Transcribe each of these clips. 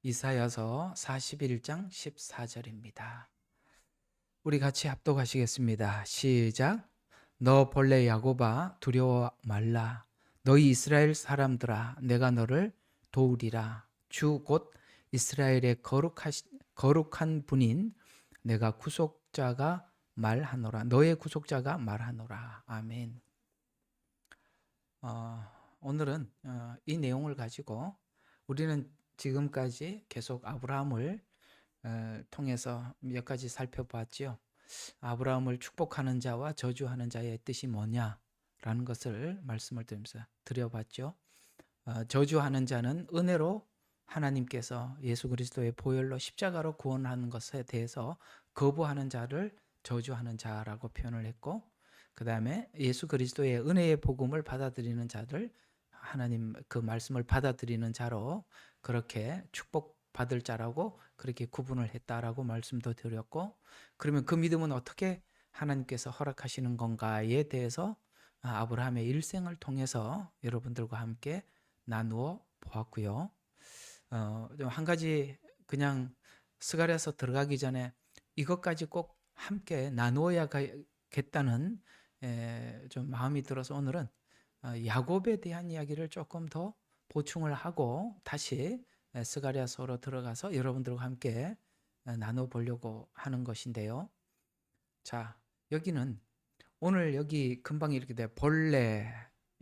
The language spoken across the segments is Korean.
이사야서 41장 14절입니다. 우리 같이 합독하시겠습니다. 시작. 너 벌레 야곱아 두려워 말라. 너희 이스라엘 사람들아 내가 너를 도우리라. 주 곧 이스라엘의 거룩한 분인 내가 구속자가 말하노라. 너의 구속자가 말하노라. 아멘. 오늘은 이 내용을 가지고 우리는 지금까지 계속 아브라함을 통해서 몇 가지 살펴봤죠. 아브라함을 축복하는 자와 저주하는 자의 뜻이 뭐냐라는 것을 말씀을 드려봤죠. 저주하는 자는 은혜로 하나님께서 예수 그리스도의 보혈로 십자가로 구원하는 것에 대해서 거부하는 자를 저주하는 자라고 표현을 했고, 그 다음에 예수 그리스도의 은혜의 복음을 받아들이는 자들, 하나님 그 말씀을 받아들이는 자로 그렇게 축복받을 자라고 그렇게 구분을 했다라고 말씀도 드렸고, 그러면 그 믿음은 어떻게 하나님께서 허락하시는 건가에 대해서 아브라함의 일생을 통해서 여러분들과 함께 나누어 보았고요. 한 가지 그냥 스가랴서 들어가기 전에 이것까지 꼭 함께 나누어야겠다는 좀 마음이 들어서 오늘은 야곱에 대한 이야기를 조금 더 보충을 하고 다시 스가랴서로 들어가서 여러분들과 함께 나눠보려고 하는 것인데요. 자, 여기는 오늘 여기 금방 이렇게 돼 벌레,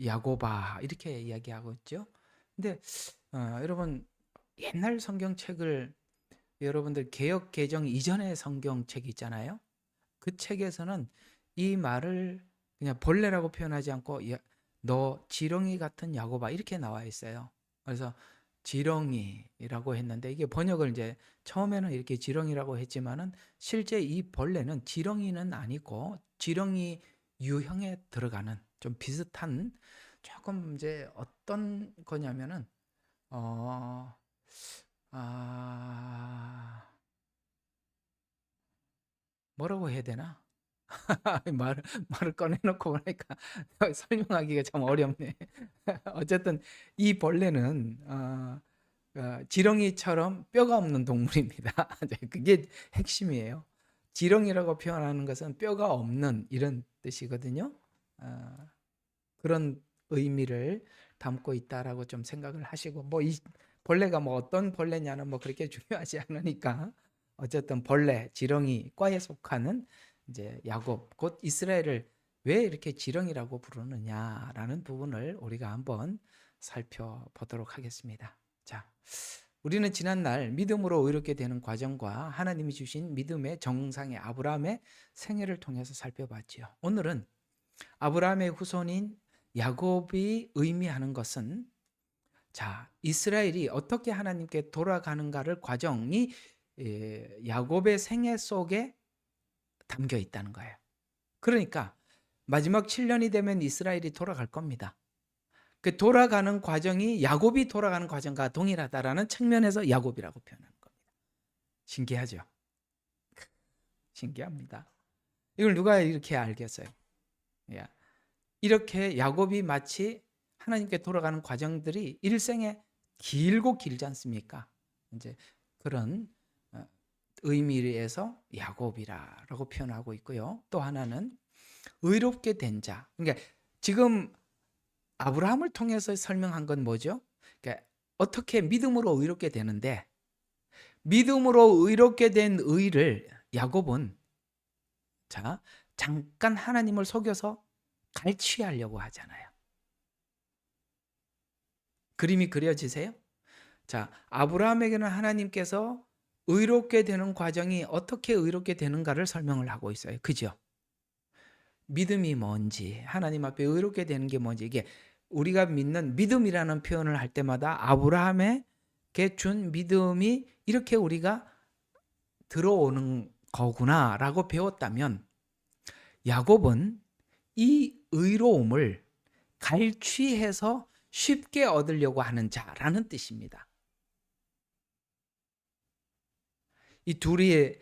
야곱아 이렇게 이야기하고 있죠. 근데 여러분 옛날 성경책을 여러분들 개역 개정 이전의 성경책 있잖아요. 그 책에서는 이 말을 그냥 벌레라고 표현하지 않고 너 지렁이 같은 야곱아 이렇게 나와 있어요. 그래서 지렁이라고 했는데 이게 번역을 이제 처음에는 이렇게 지렁이라고 했지만은 실제 이 벌레는 지렁이는 아니고 지렁이 유형에 들어가는 좀 비슷한 조금 이제 어떤 거냐면은 어, 뭐라고 해야 되나? 말을 꺼내놓고 보니까 설명하기가 참 어렵네. 어쨌든 이 벌레는 지렁이처럼 뼈가 없는 동물입니다. 그게 핵심이에요. 지렁이라고 표현하는 것은 뼈가 없는 이런 뜻이거든요. 그런 의미를 담고 있다라고 좀 생각을 하시고, 뭐 이 벌레가 뭐 어떤 벌레냐는 뭐 그렇게 중요하지 않으니까 어쨌든 벌레, 지렁이 과에 속하는 이제 야곱, 곧 이스라엘을 왜 이렇게 지렁이라고 부르느냐라는 부분을 우리가 한번 살펴보도록 하겠습니다. 자, 우리는 지난날 믿음으로 의롭게 되는 과정과 하나님이 주신 믿음의 정상의 아브라함의 생애를 통해서 살펴봤지요. 오늘은 아브라함의 후손인 야곱이 의미하는 것은 자, 이스라엘이 어떻게 하나님께 돌아가는가를 과정이 야곱의 생애 속에 담겨 있다는 거예요. 그러니까 마지막 7년이 되면 이스라엘이 돌아갈 겁니다. 그 돌아가는 과정이 야곱이 돌아가는 과정과 동일하다라는 측면에서 야곱이라고 표현하는 겁니다. 신기하죠? 신기합니다. 이걸 누가 이렇게 알겠어요? 이렇게 야곱이 마치 하나님께 돌아가는 과정들이 일생에 길고 길지 않습니까? 이제 그런 의미에서 야곱이라고 표현하고 있고요. 또 하나는 의롭게 된 자. 그러니까 지금 아브라함을 통해서 설명한 건 뭐죠? 그러니까 어떻게 믿음으로 의롭게 되는데 믿음으로 의롭게 된 의를 야곱은 자, 잠깐 하나님을 속여서 갈취하려고 하잖아요. 그림이 그려지세요? 자, 아브라함에게는 하나님께서 의롭게 되는 과정이 어떻게 의롭게 되는가를 설명을 하고 있어요. 그죠? 믿음이 뭔지, 하나님 앞에 의롭게 되는 게 뭔지, 이게 우리가 믿는 믿음이라는 표현을 할 때마다 아브라함에게 준 믿음이 이렇게 우리가 들어오는 거구나라고 배웠다면 야곱은 이 의로움을 갈취해서 쉽게 얻으려고 하는 자라는 뜻입니다. 이 둘의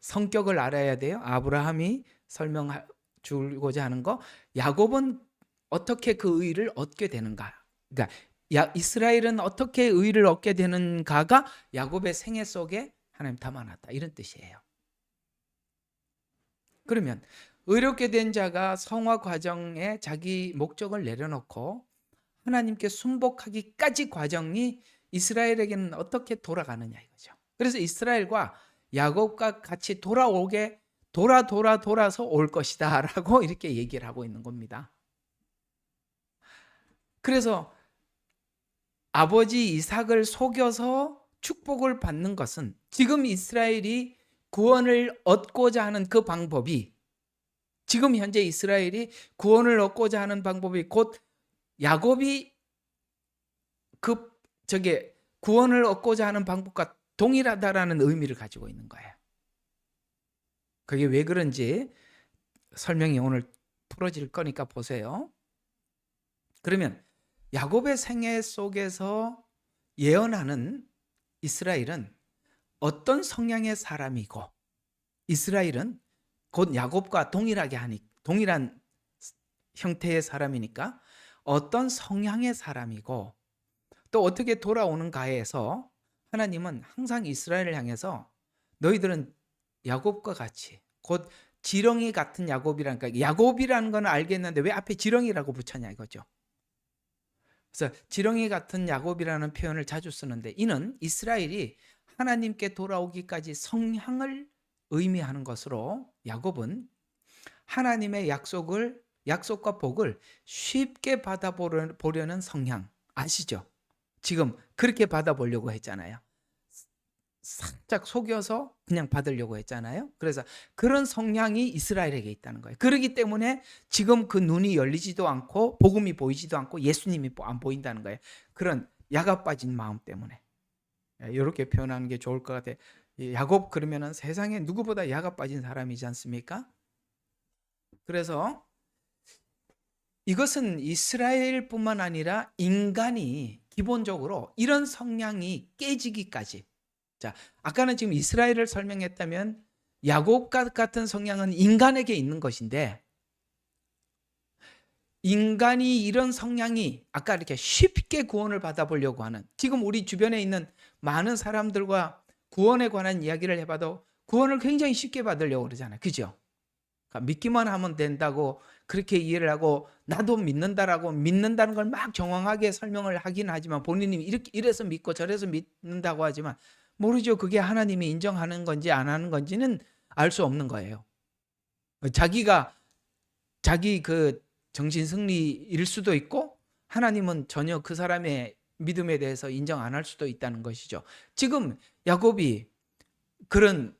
성격을 알아야 돼요. 아브라함이 설명 주고자 하는 거, 야곱은 어떻게 그 의를 얻게 되는가? 그러니까 이스라엘은 어떻게 의를 얻게 되는가가 야곱의 생애 속에 하나님 담아놨다, 이런 뜻이에요. 그러면 의롭게 된 자가 성화 과정에 자기 목적을 내려놓고 하나님께 순복하기까지 과정이 이스라엘에게는 어떻게 돌아가느냐 이거죠. 그래서 이스라엘과 야곱과 같이 돌아서 올 것이다 라고 이렇게 얘기를 하고 있는 겁니다. 그래서 아버지 이삭을 속여서 축복을 받는 것은 지금 이스라엘이 구원을 얻고자 하는 그 방법이, 지금 현재 이스라엘이 구원을 얻고자 하는 방법이 곧 야곱이 구원을 얻고자 하는 방법과 동일하다라는 의미를 가지고 있는 거예요. 그게 왜 그런지 설명이 오늘 풀어질 거니까 보세요. 그러면 야곱의 생애 속에서 예언하는 이스라엘은 어떤 성향의 사람이고, 이스라엘은 곧 야곱과 동일한 형태의 사람이니까 어떤 성향의 사람이고 또 어떻게 돌아오는가에서 하나님은 항상 이스라엘을 향해서 너희들은 야곱과 같이, 곧 지렁이 같은 야곱이라니까, 야곱이라는 건 알겠는데 왜 앞에 지렁이라고 붙였냐 이거죠. 그래서 지렁이 같은 야곱이라는 표현을 자주 쓰는데, 이는 이스라엘이 하나님께 돌아오기까지 성향을 의미하는 것으로 야곱은 하나님의 약속과 복을 쉽게 받아보려는 성향 아시죠? 지금 그렇게 받아보려고 했잖아요. 살짝 속여서 그냥 받으려고 했잖아요. 그래서 그런 성향이 이스라엘에게 있다는 거예요. 그렇기 때문에 지금 그 눈이 열리지도 않고 복음이 보이지도 않고 예수님이 안 보인다는 거예요. 그런 야가 빠진 마음 때문에. 이렇게 표현하는 게 좋을 것 같아요. 야곱 그러면은 세상에 누구보다 야가 빠진 사람이지 않습니까? 그래서 이것은 이스라엘뿐만 아니라 인간이 기본적으로 이런 성향이 깨지기까지, 자, 아까는 지금 이스라엘을 설명했다면 야곱 같은 성향은 인간에게 있는 것인데, 인간이 이런 성향이 아까 이렇게 쉽게 구원을 받아보려고 하는, 지금 우리 주변에 있는 많은 사람들과 구원에 관한 이야기를 해봐도 구원을 굉장히 쉽게 받으려고 그러잖아요. 그죠? 그러니까 믿기만 하면 된다고 그렇게 이해를 하고, 나도 믿는다는 걸 막 정확하게 설명을 하긴 하지만 본인이 이래서 믿고 저래서 믿는다고 하지만 모르죠. 그게 하나님이 인정하는 건지 안 하는 건지는 알 수 없는 거예요. 자기 그 정신 승리일 수도 있고 하나님은 전혀 그 사람의 믿음에 대해서 인정 안 할 수도 있다는 것이죠. 지금 야곱의 그런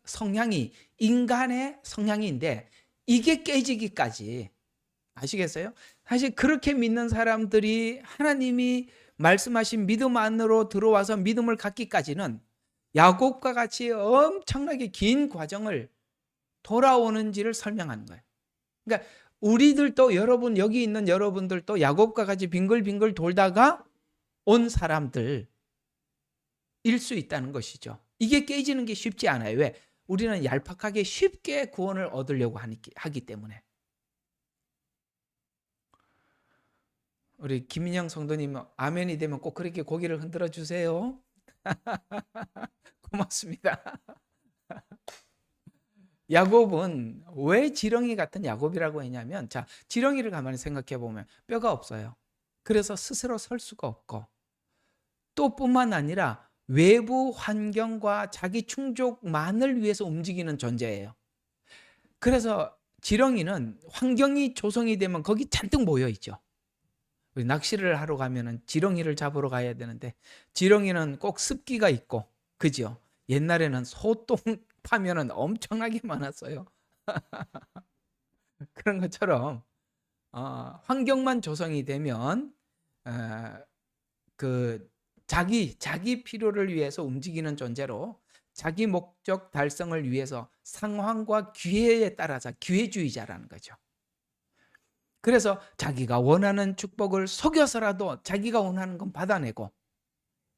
성향이 인간의 성향인데 이게 깨지기까지, 아시겠어요? 사실 그렇게 믿는 사람들이 하나님이 말씀하신 믿음 안으로 들어와서 믿음을 갖기까지는 야곱과 같이 엄청나게 긴 과정을 돌아오는지를 설명하는 거예요. 그러니까 우리들도, 여기 있는 여러분들도 야곱과 같이 빙글빙글 돌다가 온 사람들일 수 있다는 것이죠. 이게 깨지는 게 쉽지 않아요. 왜? 우리는 얄팍하게 쉽게 구원을 얻으려고 하기 때문에. 우리 김민영 성도님 아멘이 되면 꼭 그렇게 고개를 흔들어 주세요. 고맙습니다. 야곱은 왜 지렁이 같은 야곱이라고 했냐면, 자, 지렁이를 가만히 생각해 보면 뼈가 없어요. 그래서 스스로 설 수가 없고, 또 뿐만 아니라 외부 환경과 자기 충족만을 위해서 움직이는 존재예요. 그래서 지렁이는 환경이 조성이 되면 거기 잔뜩 모여 있죠. 우리 낚시를 하러 가면은 지렁이를 잡으러 가야 되는데 지렁이는 꼭 습기가 있고, 그죠? 옛날에는 소똥 파면은 엄청나게 많았어요. 그런 것처럼 환경만 조성이 되면 그 자기 필요를 위해서 움직이는 존재로, 자기 목적 달성을 위해서 상황과 기회에 따라서 기회주의자라는 거죠. 그래서 자기가 원하는 축복을 속여서라도 자기가 원하는 건 받아내고,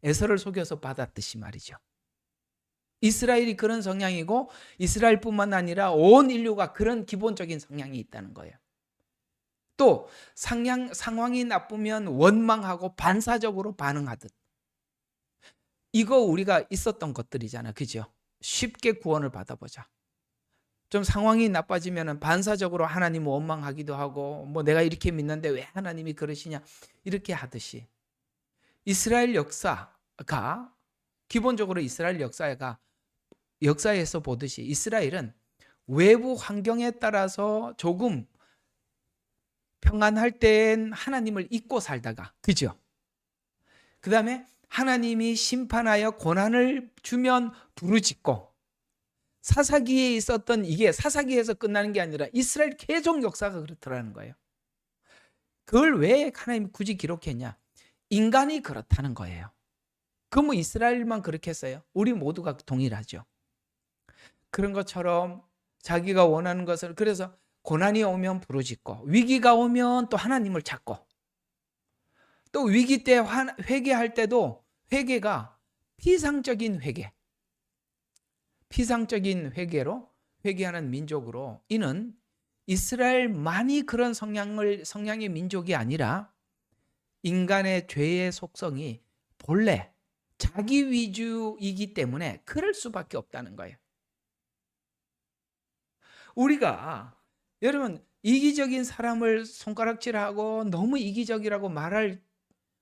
에서를 속여서 받았듯이 말이죠. 이스라엘이 그런 성향이고 이스라엘뿐만 아니라 온 인류가 그런 기본적인 성향이 있다는 거예요. 또 상황이 나쁘면 원망하고 반사적으로 반응하듯. 이거 우리가 있었던 것들이잖아. 그죠? 쉽게 구원을 받아보자. 좀 상황이 나빠지면 반사적으로 하나님 원망하기도 하고, 뭐 내가 이렇게 믿는데 왜 하나님이 그러시냐, 이렇게 하듯이 이스라엘 역사가, 기본적으로 이스라엘 역사에서 보듯이 이스라엘은 외부 환경에 따라서 조금 평안할 땐 하나님을 잊고 살다가, 그죠? 그 다음에 하나님이 심판하여 고난을 주면 부르짖고, 사사기에 있었던 이게 사사기에서 끝나는 게 아니라 이스라엘 계속 역사가 그렇더라는 거예요. 그걸 왜 하나님이 굳이 기록했냐? 인간이 그렇다는 거예요. 그 뭐 이스라엘만 그렇게 했어요? 우리 모두가 동일하죠. 그런 것처럼 자기가 원하는 것을, 그래서 고난이 오면 부르짖고, 위기가 오면 또 하나님을 찾고, 또 위기 때 회개할 때도 회개가 피상적인 회개로 회개하는 민족으로, 이는 이스라엘만이 그런 성향의 민족이 아니라 인간의 죄의 속성이 본래 자기 위주이기 때문에 그럴 수밖에 없다는 거예요. 우리가, 여러분, 이기적인 사람을 손가락질하고 너무 이기적이라고 말할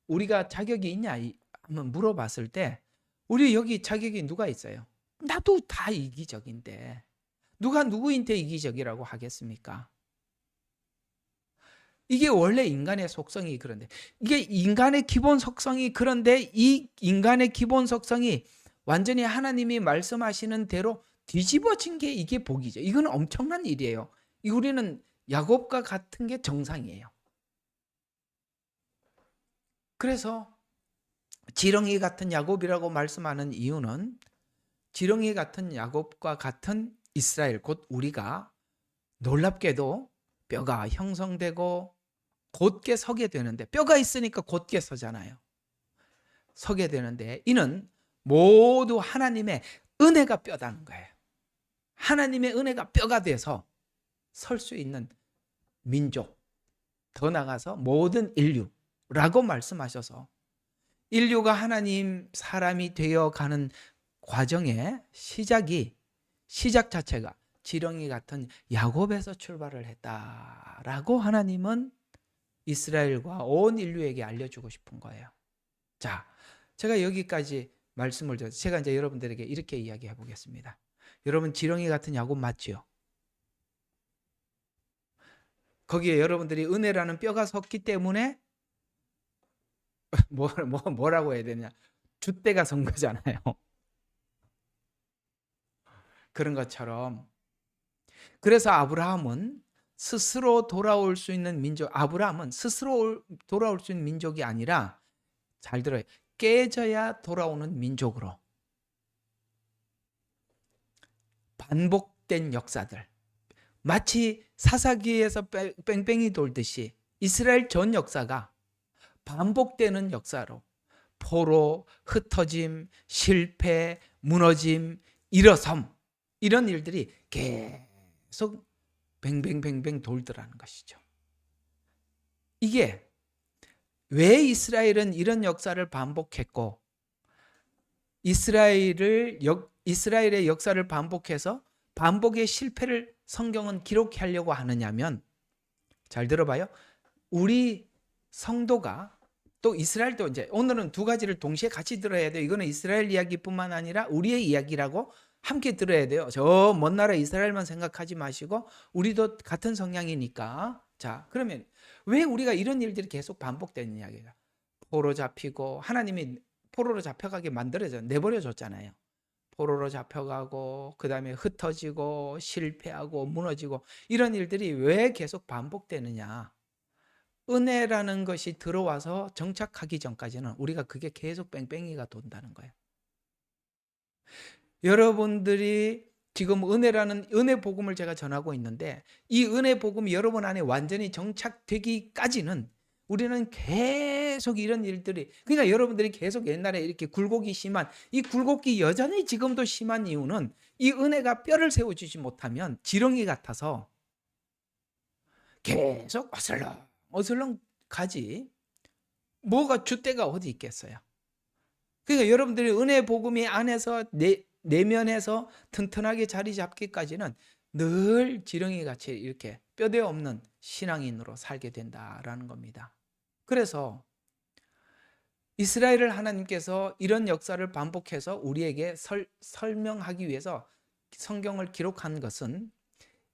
우리가 자격이 있냐 한번 물어봤을 때, 우리 여기 자격이 누가 있어요? 나도 다 이기적인데 누가 누구한테 이기적이라고 하겠습니까? 이게 원래 인간의 속성이 그런데, 이게 인간의 기본 속성이 그런데, 이 인간의 기본 속성이 완전히 하나님이 말씀하시는 대로 뒤집어진 게 이게 복이죠. 이건 엄청난 일이에요. 우리는 야곱과 같은 게 정상이에요. 그래서 지렁이 같은 야곱이라고 말씀하는 이유는, 지렁이 같은 야곱과 같은 이스라엘, 곧 우리가 놀랍게도 뼈가 형성되고 곧게 서게 되는데, 뼈가 있으니까 곧게 서잖아요. 서게 되는데, 이는 모두 하나님의 은혜가 뼈다는 거예요. 하나님의 은혜가 뼈가 돼서 설 수 있는 민족, 더 나아가서 모든 인류라고 말씀하셔서, 인류가 하나님 사람이 되어가는 과정의 시작 자체가 지렁이 같은 야곱에서 출발을 했다라고 하나님은 이스라엘과 온 인류에게 알려주고 싶은 거예요. 자, 제가 여기까지 말씀을 드려서 제가 이제 여러분들에게 이렇게 이야기해 보겠습니다. 여러분, 지렁이 같은 야곱 맞지요? 거기에 여러분들이 은혜라는 뼈가 섰기 때문에 뭐라고 해야 되냐, 줏대가 선 거잖아요. 그런 것처럼, 그래서 아브라함은 스스로 돌아올 수 있는 민족, 아브라함은 스스로 돌아올 수 있는 민족이 아니라, 잘 들어요, 깨져야 돌아오는 민족으로, 반복된 역사들, 마치 사사기에서 뺑뺑이 돌듯이 이스라엘 전 역사가 반복되는 역사로, 포로, 흩어짐, 실패, 무너짐, 일어섬, 이런 일들이 계속 뱅뱅뱅뱅 돌더라는 것이죠. 이게 왜 이스라엘은 이런 역사를 반복했고, 이스라엘의 역사를 반복해서 반복의 실패를 성경은 기록하려고 하느냐면, 잘 들어봐요. 우리 성도가, 또 이스라엘도, 이제 오늘은 두 가지를 동시에 같이 들어야 돼요. 이거는 이스라엘 이야기뿐만 아니라 우리의 이야기라고 함께 들어야 돼요. 저 먼 나라 이스라엘만 생각하지 마시고 우리도 같은 성향이니까. 자, 그러면 왜 우리가 이런 일들이 계속 반복되는 이야기가, 포로 잡히고, 하나님이 포로로 잡혀가게 내버려 줬잖아요. 포로로 잡혀가고, 그 다음에 흩어지고, 실패하고, 무너지고, 이런 일들이 왜 계속 반복되느냐, 은혜라는 것이 들어와서 정착하기 전까지는 우리가 그게 계속 뺑뺑이가 돈다는 거예요. 여러분들이 지금 은혜 복음을 제가 전하고 있는데, 이 은혜 복음이 여러분 안에 완전히 정착되기까지는 우리는 계속 이런 일들이, 그러니까 여러분들이 계속 옛날에 이렇게 굴곡이 심한, 이 굴곡이 여전히 지금도 심한 이유는, 이 은혜가 뼈를 세워주지 못하면 지렁이 같아서 계속 어슬렁 가지. 뭐가 줏대가 어디 있겠어요. 그러니까 여러분들이 은혜 복음이 안에서 내면에서 튼튼하게 자리 잡기까지는 늘 지렁이 같이 이렇게 뼈대 없는 신앙인으로 살게 된다라는 겁니다. 그래서 이스라엘을 하나님께서 이런 역사를 반복해서 우리에게 설명하기 위해서 성경을 기록한 것은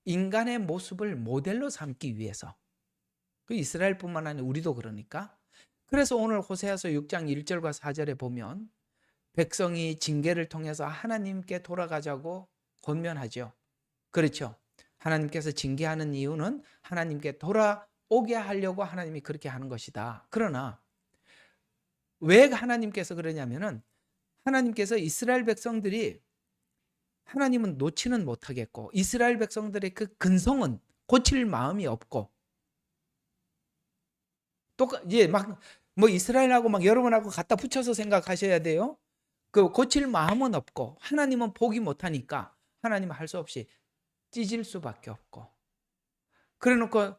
인간의 모습을 모델로 삼기 위해서. 그 이스라엘뿐만 아니라 우리도 그러니까. 그래서 오늘 호세아서 6장 1절과 4절에 보면 백성이 징계를 통해서 하나님께 돌아가자고 권면하죠. 그렇죠. 하나님께서 징계하는 이유는 하나님께 돌아오게 하려고 하나님이 그렇게 하는 것이다. 그러나 왜 하나님께서 그러냐면은 하나님께서 이스라엘 백성들이 하나님은 놓지는 못하겠고 이스라엘 백성들의 그 근성은 고칠 마음이 없고 또 이제 막 뭐 이스라엘하고 막 여러분하고 갖다 붙여서 생각하셔야 돼요. 그 고칠 마음은 없고 하나님은 포기 못하니까 하나님은 할 수 없이 찢을 수밖에 없고 그래놓고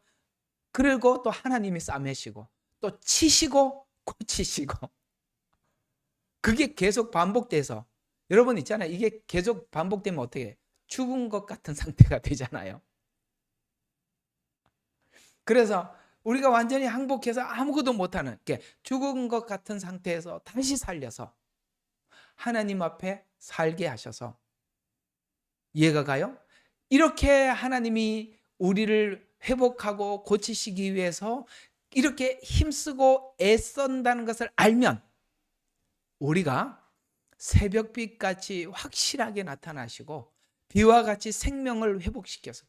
그리고 또 하나님이 싸매시고 또 치시고 고치시고 그게 계속 반복돼서 여러분 있잖아요. 이게 계속 반복되면 어떻게 해? 죽은 것 같은 상태가 되잖아요. 그래서 우리가 완전히 항복해서 아무것도 못하는 죽은 것 같은 상태에서 다시 살려서 하나님 앞에 살게 하셔서 이해가 가요? 이렇게 하나님이 우리를 회복하고 고치시기 위해서 이렇게 힘쓰고 애쓴다는 것을 알면 우리가 새벽빛같이 확실하게 나타나시고 비와 같이 생명을 회복시켜서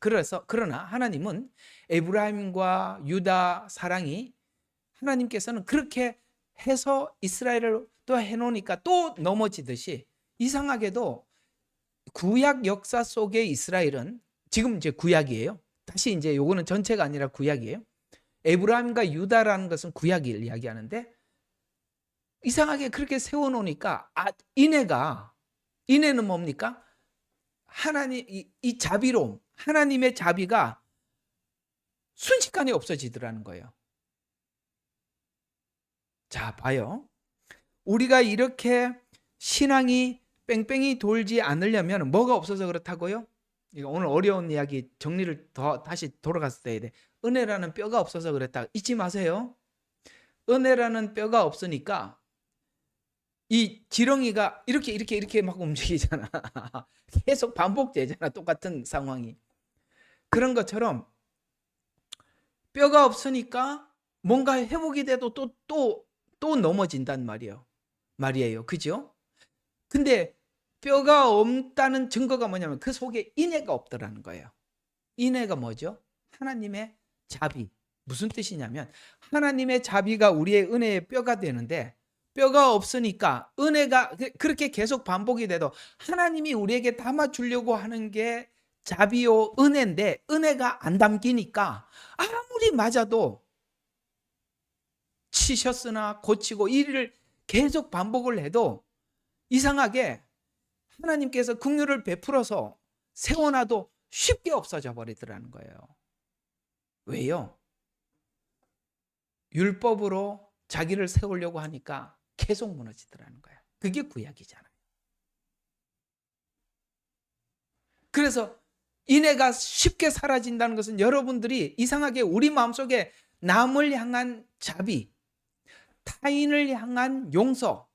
그러나 하나님은 에브라임과 유다 사랑이 하나님께서는 그렇게 해서 이스라엘을 또 해놓으니까 또 넘어지듯이 이상하게도 구약 역사 속의 이스라엘은 지금 이제 구약이에요. 다시 이제 요거는 전체가 아니라 구약이에요. 에브라임과 유다라는 것은 구약을 이야기하는데 이상하게 그렇게 세워놓으니까 인애는 뭡니까? 하나님 이 자비로움, 하나님의 자비가 순식간에 없어지더라는 거예요. 자, 봐요. 우리가 이렇게 신앙이 뺑뺑이 돌지 않으려면 뭐가 없어서 그렇다고요? 이거 오늘 어려운 이야기 정리를 다시 돌아갔을 때 해야 돼. 은혜라는 뼈가 없어서 그랬다. 잊지 마세요. 은혜라는 뼈가 없으니까 이 지렁이가 이렇게 막 움직이잖아. 계속 반복되잖아. 똑같은 상황이. 그런 것처럼 뼈가 없으니까 뭔가 회복이 돼도 또 넘어진단 말이에요. 그죠? 근데 뼈가 없다는 증거가 뭐냐면 그 속에 인애가 없더라는 거예요. 인애가 뭐죠? 하나님의 자비. 무슨 뜻이냐면 하나님의 자비가 우리의 은혜의 뼈가 되는데 뼈가 없으니까 은혜가 그렇게 계속 반복이 돼도 하나님이 우리에게 담아주려고 하는 게 자비요 은혜인데 은혜가 안 담기니까 아무리 맞아도 치셨으나 고치고 이 일을 계속 반복을 해도 이상하게 하나님께서 긍휼을 베풀어서 세워놔도 쉽게 없어져 버리더라는 거예요. 왜요? 율법으로 자기를 세우려고 하니까 계속 무너지더라는 거예요. 그게 구약이잖아요. 그래서 인애가 쉽게 사라진다는 것은 여러분들이 이상하게 우리 마음속에 남을 향한 자비, 타인을 향한 용서,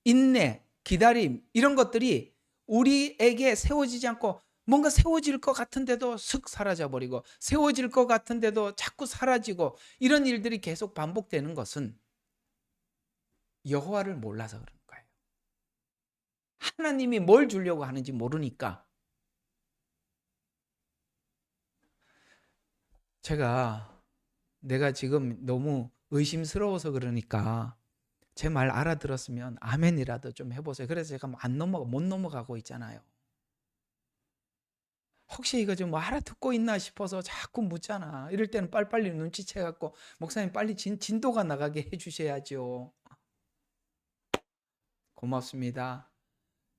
인내, 기다림 이런 것들이 우리에게 세워지지 않고 뭔가 세워질 것 같은데도 슥 사라져버리고 세워질 것 같은데도 자꾸 사라지고 이런 일들이 계속 반복되는 것은 여호와를 몰라서 그런 거예요. 하나님이 뭘 주려고 하는지 모르니까. 내가 지금 너무 의심스러워서 그러니까 제 말 알아들었으면 아멘이라도 좀 해보세요. 그래서 제가 못 넘어가고 있잖아요. 혹시 이거 좀 알아듣고 있나 싶어서 자꾸 묻잖아. 이럴 때는 빨리빨리 눈치채갖고 목사님 빨리 진도가 나가게 해주셔야죠. 고맙습니다.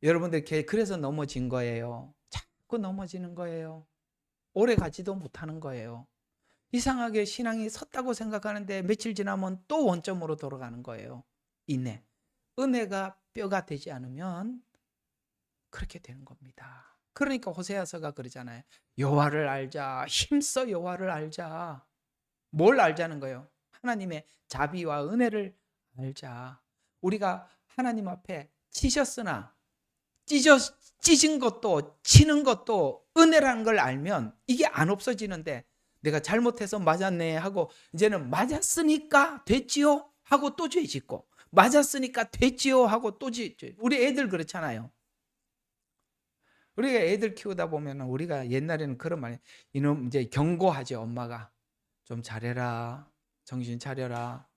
여러분들 그래서 넘어진 거예요. 자꾸 넘어지는 거예요. 오래 가지도 못하는 거예요. 이상하게 신앙이 섰다고 생각하는데 며칠 지나면 또 원점으로 돌아가는 거예요. 인내. 은혜가 뼈가 되지 않으면 그렇게 되는 겁니다. 그러니까 호세아서가 그러잖아요. 여호와를 알자. 힘써 여호와를 알자. 뭘 알자는 거예요? 하나님의 자비와 은혜를 알자. 우리가 하나님 앞에 치셨으나 찢은 것도 치는 것도 은혜라는 걸 알면 이게 안 없어지는데, 내가 잘못해서 맞았네 하고 이제는 맞았으니까 됐지요 하고 또 죄 짓고, 맞았으니까 됐지요 하고 또 죄. 우리 애들 그렇잖아요. 우리가 애들 키우다 보면 우리가 옛날에는 그런 말, 이놈 이제 경고하죠. 엄마가 좀 잘해라, 정신 차려라,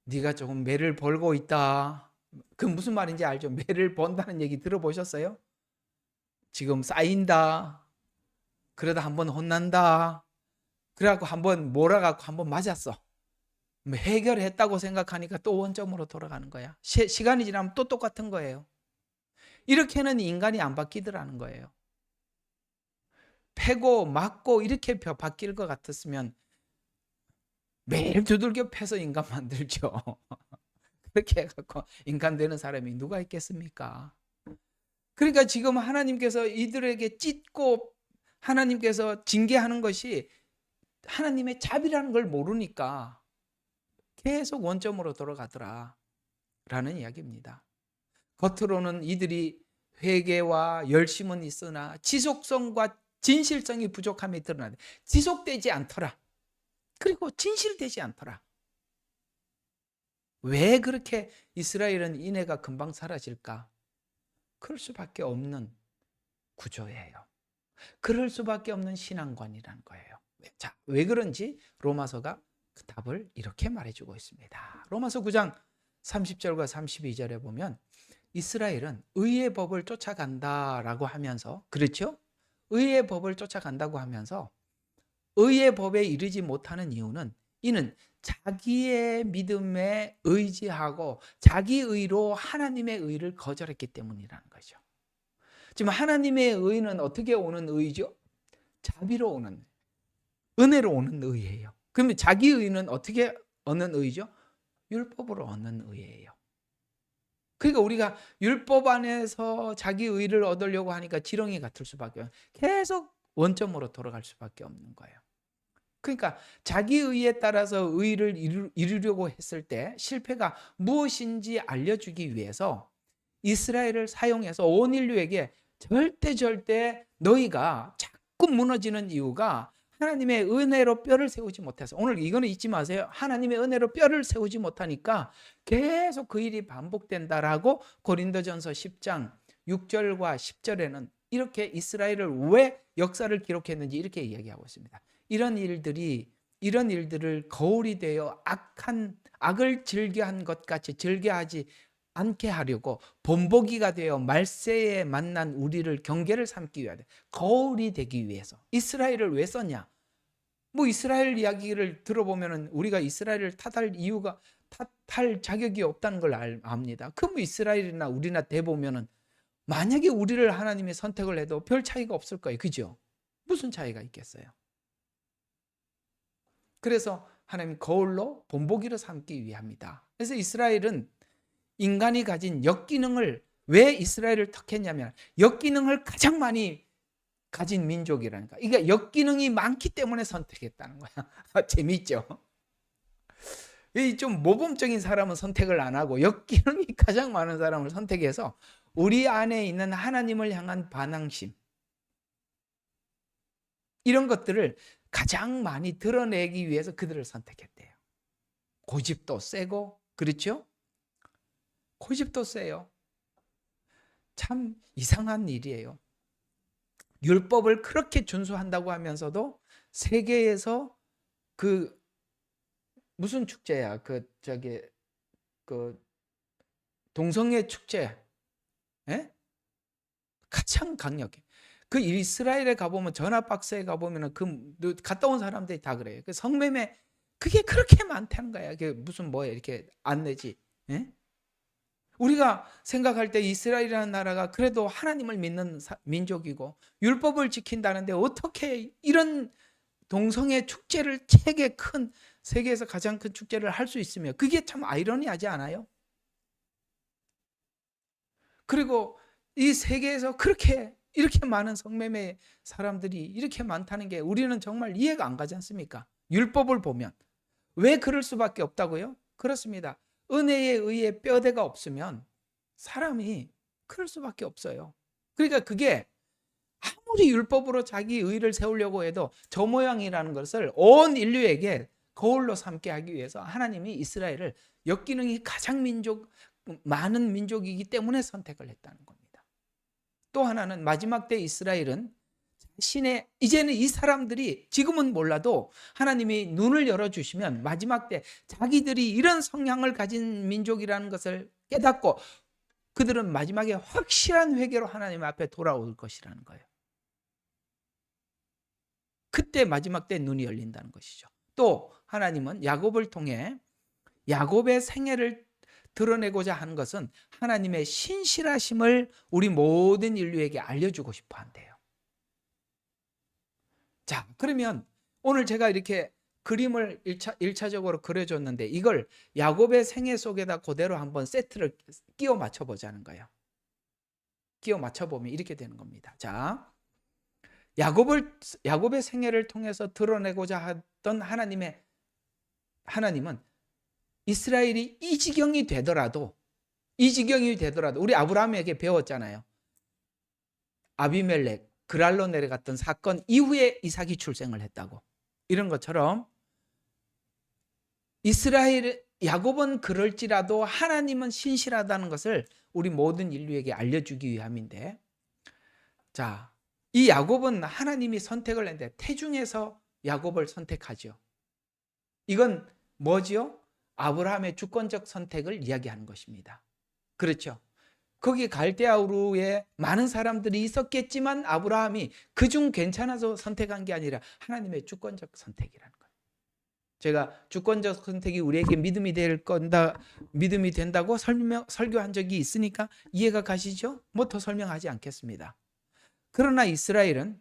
네가 조금 매를 벌고 있다. 그 무슨 말인지 알죠? 매를 번다는 얘기 들어보셨어요? 지금 쌓인다. 그러다 한번 혼난다. 그래갖고 한번 몰아갖고 한번 맞았어. 해결했다고 생각하니까 또 원점으로 돌아가는 거야. 시간이 지나면 또 똑같은 거예요. 이렇게는 인간이 안 바뀌더라는 거예요. 패고 맞고 이렇게 바뀔 것 같았으면 매일 두들겨 패서 인간 만들죠. 그렇게 해갖고 인간 되는 사람이 누가 있겠습니까? 그러니까 지금 하나님께서 이들에게 찢고 하나님께서 징계하는 것이 하나님의 자비라는 걸 모르니까 계속 원점으로 돌아가더라 라는 이야기입니다. 겉으로는 이들이 회개와 열심은 있으나 지속성과 진실성이 부족함이 드러나는데 지속되지 않더라. 그리고 진실되지 않더라. 왜 그렇게 이스라엘은 인애가 금방 사라질까? 그럴 수밖에 없는 구조예요. 그럴 수밖에 없는 신앙관이라는 거예요. 자, 왜 그런지 로마서가 그 답을 이렇게 말해주고 있습니다. 로마서 9장 30절과 32절에 보면 이스라엘은 의의 법을 쫓아간다라고 하면서, 그렇죠? 의의 법을 쫓아간다고 하면서 의의 법에 이르지 못하는 이유는 이는 자기의 믿음에 의지하고 자기 의로 하나님의 의를 거절했기 때문이라는 거죠. 지금 하나님의 의는 어떻게 오는 의죠? 자비로 오는, 은혜로 오는 의예요. 그러면 자기 의는 어떻게 얻는 의죠? 율법으로 얻는 의예요. 그러니까 우리가 율법 안에서 자기 의를 얻으려고 하니까 지렁이 같을 수밖에 없어요. 계속 원점으로 돌아갈 수밖에 없는 거예요. 그러니까 자기 의에 따라서 의를 이루려고 했을 때 실패가 무엇인지 알려주기 위해서 이스라엘을 사용해서 온 인류에게 절대 너희가 자꾸 무너지는 이유가 하나님의 은혜로 뼈를 세우지 못해서, 오늘 이거는 잊지 마세요. 하나님의 은혜로 뼈를 세우지 못하니까 계속 그 일이 반복된다라고 고린도전서 10장 6절과 10절에는 이렇게 이스라엘을 왜 역사를 기록했는지 이렇게 이야기하고 있습니다. 이런 일들을 거울이 되어 악을 즐겨한 것 같이 즐겨하지 않게 하려고 본보기가 되어 말세에 만난 우리를 경계를 삼기 위하여 거울이 되기 위해서 이스라엘을 왜 썼냐? 뭐 이스라엘 이야기를 들어보면 우리가 이스라엘을 탓할 자격이 없다는 걸 압니다. 그럼 이스라엘이나 우리나 대보면은 만약에 우리를 하나님이 선택을 해도 별 차이가 없을 거예요. 그죠? 무슨 차이가 있겠어요? 그래서 하나님 거울로 본보기로 삼기 위함이다. 그래서 이스라엘은 인간이 가진 역기능을, 왜 이스라엘을 택했냐면 역기능을 가장 많이 가진 민족이라니까. 그러니까 역기능이 많기 때문에 선택했다는 거야. 재밌죠? 좀 모범적인 사람은 선택을 안 하고 역기능이 가장 많은 사람을 선택해서 우리 안에 있는 하나님을 향한 반항심, 이런 것들을 가장 많이 드러내기 위해서 그들을 선택했대요. 고집도 세고, 그렇죠? 고집도 세요. 참 이상한 일이에요. 율법을 그렇게 준수한다고 하면서도 세계에서 그 무슨 축제야? 그 동성애 축제, 예? 가장 강력해. 그 이스라엘에 가보면, 전화박스에 가보면 갔다 온 사람들이 다 그래요. 그 성매매 그게 그렇게 많다는 거야. 그게 무슨 뭐야 이렇게 안 내지. 예? 우리가 생각할 때 이스라엘이라는 나라가 그래도 하나님을 믿는 민족이고 율법을 지킨다는데 어떻게 이런 동성애 축제를 세계에서 가장 큰 축제를 할 수 있으며, 그게 참 아이러니하지 않아요? 그리고 이 세계에서 이렇게 많은 성매매 사람들이 이렇게 많다는 게 우리는 정말 이해가 안 가지 않습니까? 율법을 보면. 왜 그럴 수밖에 없다고요? 그렇습니다. 은혜에 의해 뼈대가 없으면 사람이 그럴 수밖에 없어요. 그러니까 그게 아무리 율법으로 자기 의를 세우려고 해도 저 모양이라는 것을 온 인류에게 거울로 삼게 하기 위해서 하나님이 이스라엘을 역기능이 가장 많은 민족이기 때문에 선택을 했다는 겁니다. 또 하나는 마지막 때 이스라엘은 이제는 이 사람들이 지금은 몰라도 하나님이 눈을 열어주시면 마지막 때 자기들이 이런 성향을 가진 민족이라는 것을 깨닫고 그들은 마지막에 확실한 회개로 하나님 앞에 돌아올 것이라는 거예요. 그때 마지막 때 눈이 열린다는 것이죠. 또 하나님은 야곱을 통해 야곱의 생애를 드러내고자 하는 것은 하나님의 신실하심을 우리 모든 인류에게 알려주고 싶어 한대요. 자, 그러면 오늘 제가 이렇게 그림을 1차적으로 그려줬는데 이걸 야곱의 생애 속에다 그대로 한번 세트를 끼워 맞춰보자는 거예요. 끼워 맞춰보면 이렇게 되는 겁니다. 자, 야곱의 생애를 통해서 드러내고자 하던 하나님은 이스라엘이 이 지경이 되더라도 우리 아브라함에게 배웠잖아요. 아비멜렉 그랄로 내려갔던 사건 이후에 이삭이 출생을 했다고. 이런 것처럼 야곱은 그럴지라도 하나님은 신실하다는 것을 우리 모든 인류에게 알려주기 위함인데, 자, 이 야곱은 하나님이 선택을 했는데 태중에서 야곱을 선택하죠. 이건 뭐지요? 아브라함의 주권적 선택을 이야기하는 것입니다. 그렇죠? 거기 갈대아 우르에 많은 사람들이 있었겠지만 아브라함이 그중 괜찮아서 선택한 게 아니라 하나님의 주권적 선택이라는 거예요. 제가 주권적 선택이 우리에게 믿음이 된다고 설교한 적이 있으니까 이해가 가시죠? 뭐 더 설명하지 않겠습니다. 그러나 이스라엘은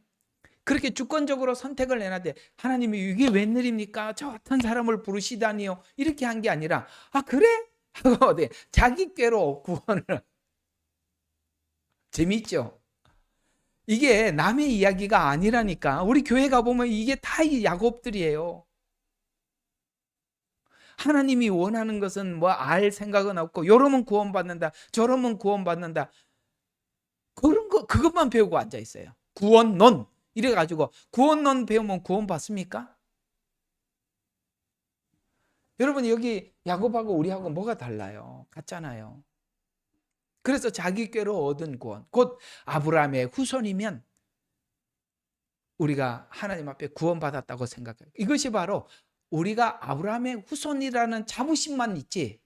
그렇게 주권적으로 선택을 해놨는데 하나님이 이게 웬일입니까? 저 같은 사람을 부르시다니요. 이렇게 한 게 아니라 그래? 하고 자기 꾀로 구원을. 재미있죠? 이게 남의 이야기가 아니라니까. 우리 교회 가보면 이게 다 야곱들이에요. 하나님이 원하는 것은 뭐 알 생각은 없고 요러면 구원받는다 저러면 구원받는다 그것만 배우고 앉아있어요. 구원론 이래가지고 구원론 배우면 구원받습니까? 여러분 여기 야곱하고 우리하고 뭐가 달라요? 같잖아요. 그래서 자기 꾀로 얻은 구원 곧 아브라함의 후손이면 우리가 하나님 앞에 구원받았다고 생각해요. 이것이 바로 우리가 아브라함의 후손이라는 자부심만 있지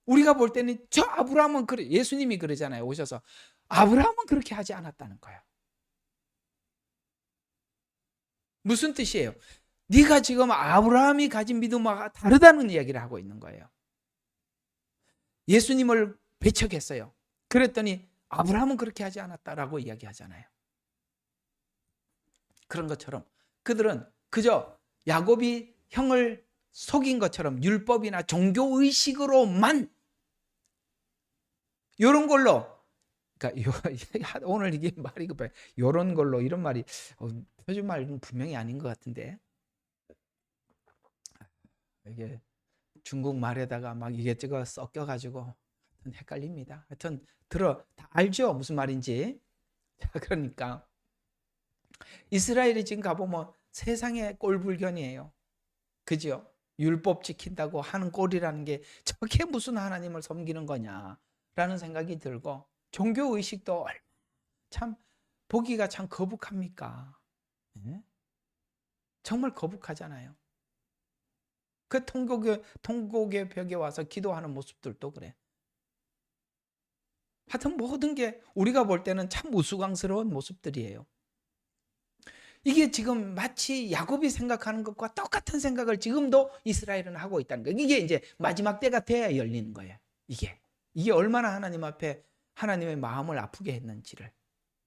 우리가 볼 때는 저 아브라함은 그래 예수님이 그러잖아요. 오셔서 아브라함은 그렇게 하지 않았다는 거예요. 무슨 뜻이에요? 네가 지금 아브라함이 가진 믿음과 다르다는 이야기를 하고 있는 거예요. 예수님을 배척했어요. 그랬더니 아브라함은 그렇게 하지 않았다라고 이야기하잖아요. 그런 것처럼 그들은 그저 야곱이 형을 속인 것처럼 율법이나 종교의식으로만 이런 걸로 그러니까 오늘 이게 말이 급해 이런 걸로 이런 말이 표준말은 분명히 아닌 것 같은데 이게 중국말에다가 막 이게저게 섞여가지고 헷갈립니다. 하여튼 다 알죠 무슨 말인지. 그러니까 이스라엘이 지금 가보면 세상의 꼴불견이에요. 그죠? 율법 지킨다고 하는 꼴이라는 게 저게 무슨 하나님을 섬기는 거냐라는 생각이 들고 종교의식도 참 보기가 참 거북합니까? 네? 정말 거북하잖아요. 그 통곡의 벽에 와서 기도하는 모습들도 그래. 하여튼 모든 게 우리가 볼 때는 참 우스꽝스러운 모습들이에요. 이게 지금 마치 야곱이 생각하는 것과 똑같은 생각을 지금도 이스라엘은 하고 있다는 거예요. 이게 이제 마지막 때가 돼야 열리는 거예요. 이게 얼마나 하나님 앞에 하나님의 마음을 아프게 했는지를.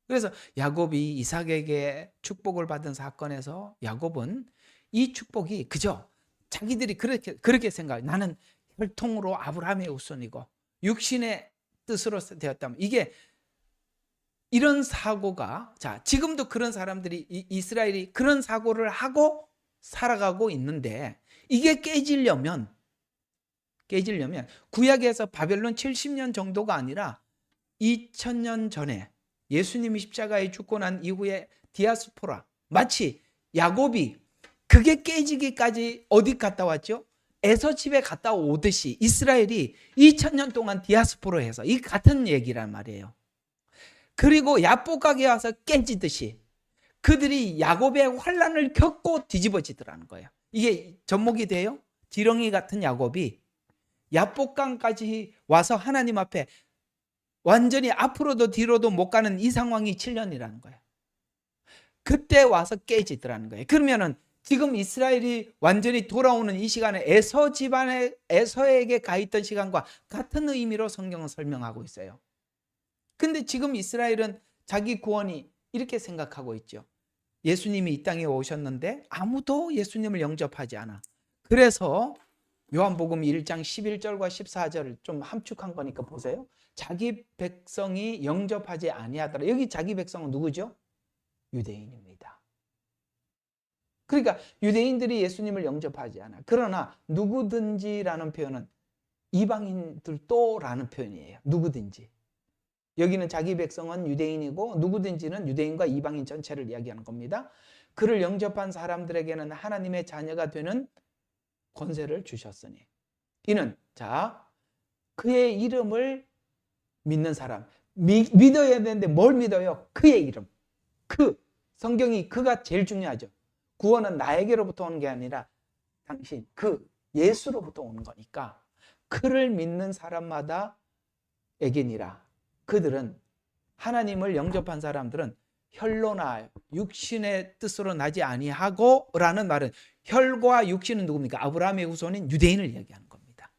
그래서 야곱이 이삭에게 축복을 받은 사건에서 야곱은 이 축복이 그저 자기들이 그렇게 생각해. 나는 혈통으로 아브라함의 후손이고 육신의 뜻으로 되었다면, 이게 이런 사고가, 자, 지금도 그런 사람들이, 이스라엘이 그런 사고를 하고 살아가고 있는데, 이게 깨지려면 구약에서 바벨론 70년 정도가 아니라 2000년 전에 예수님이 십자가에 죽고 난 이후에 디아스포라, 마치 야곱이 그게 깨지기까지 어디 갔다 왔죠? 에서 집에 갔다 오듯이 이스라엘이 2000년 동안 디아스포라해서, 이 같은 얘기란 말이에요. 그리고 야복강에 와서 깨지듯이 그들이 야곱의 환난을 겪고 뒤집어지더라는 거예요. 이게 접목이 돼요? 지렁이 같은 야곱이 야복강까지 와서 하나님 앞에 완전히 앞으로도 뒤로도 못 가는 이 상황이 7년이라는 거예요. 그때 와서 깨지더라는 거예요. 그러면은 지금 이스라엘이 완전히 돌아오는 이 시간에 에서 집안에, 에서에게 가 있던 시간과 같은 의미로 성경은 설명하고 있어요. 근데 지금 이스라엘은 자기 구원이 이렇게 생각하고 있죠. 예수님이 이 땅에 오셨는데 아무도 예수님을 영접하지 않아. 그래서 요한복음 1장 11절과 14절을 좀 함축한 거니까 보세요. 자기 백성이 영접하지 아니하더라. 여기 자기 백성은 누구죠? 유대인입니다. 그러니까 유대인들이 예수님을 영접하지 않아. 그러나 누구든지라는 표현은 이방인들도라는 표현이에요. 누구든지. 여기는 자기 백성은 유대인이고 누구든지는 유대인과 이방인 전체를 이야기하는 겁니다. 그를 영접한 사람들에게는 하나님의 자녀가 되는 권세를 주셨으니, 이는, 자, 그의 이름을 믿는 사람, 믿어야 되는데 뭘 믿어요? 그의 이름. 성경이 그가 제일 중요하죠. 구원은 나에게로부터 오는 게 아니라 당신, 예수로부터 오는 거니까 그를 믿는 사람마다 에게니라. 그들은, 하나님을 영접한 사람들은 혈로나 육신의 뜻으로 나지 아니하고 라는 말은, 혈과 육신은 누굽니까? 아브라함의 후손인 유대인을 이야기하는 겁니다.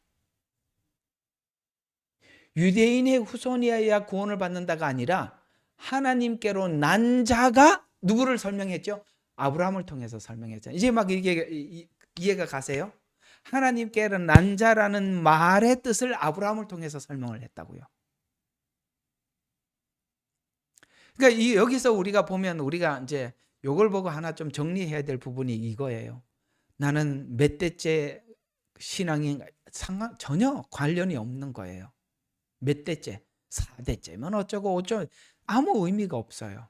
유대인의 후손이어야 구원을 받는다가 아니라 하나님께로 난 자가 누구를 설명했죠? 아브라함을 통해서 설명했잖아요. 이제 막 이게 이해가 가세요? 하나님께로 난 자라는 말의 뜻을 아브라함을 통해서 설명을 했다고요. 그러니까 여기서 우리가 보면, 우리가 이제 요걸 보고 하나 좀 정리해야 될 부분이 이거예요. 나는 몇 대째 신앙이 전혀 관련이 없는 거예요. 몇 대째, 4대째면 어쩌고 아무 의미가 없어요.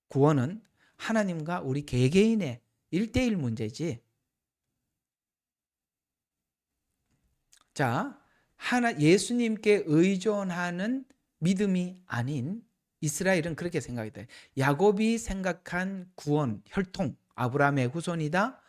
구원은 하나님과 우리 개개인의 1대1 문제지. 자, 예수님께 의존하는 믿음이 아닌 이스라엘은 그렇게 생각했다. 야곱이 생각한 구원, 혈통, 아브라함의 후손이다.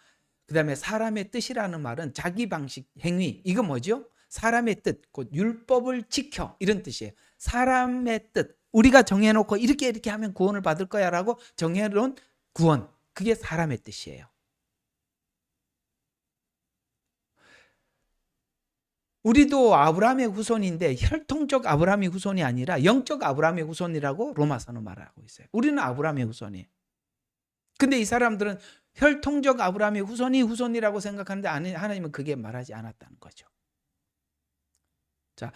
그 다음에 사람의 뜻이라는 말은 자기 방식, 행위, 이거 뭐죠? 사람의 뜻, 곧 율법을 지켜, 이런 뜻이에요. 사람의 뜻, 우리가 정해놓고 이렇게 하면 구원을 받을 거야 라고 정해놓은 구원, 그게 사람의 뜻이에요. 우리도 아브라함의 후손인데 혈통적 아브라함의 후손이 아니라 영적 아브라함의 후손이라고 로마서는 말하고 있어요. 우리는 아브라함의 후손이에요. 근데 이 사람들은 혈통적 아브라함의 후손이라고 생각하는데 하나님은 그게 말하지 않았다는 거죠. 자,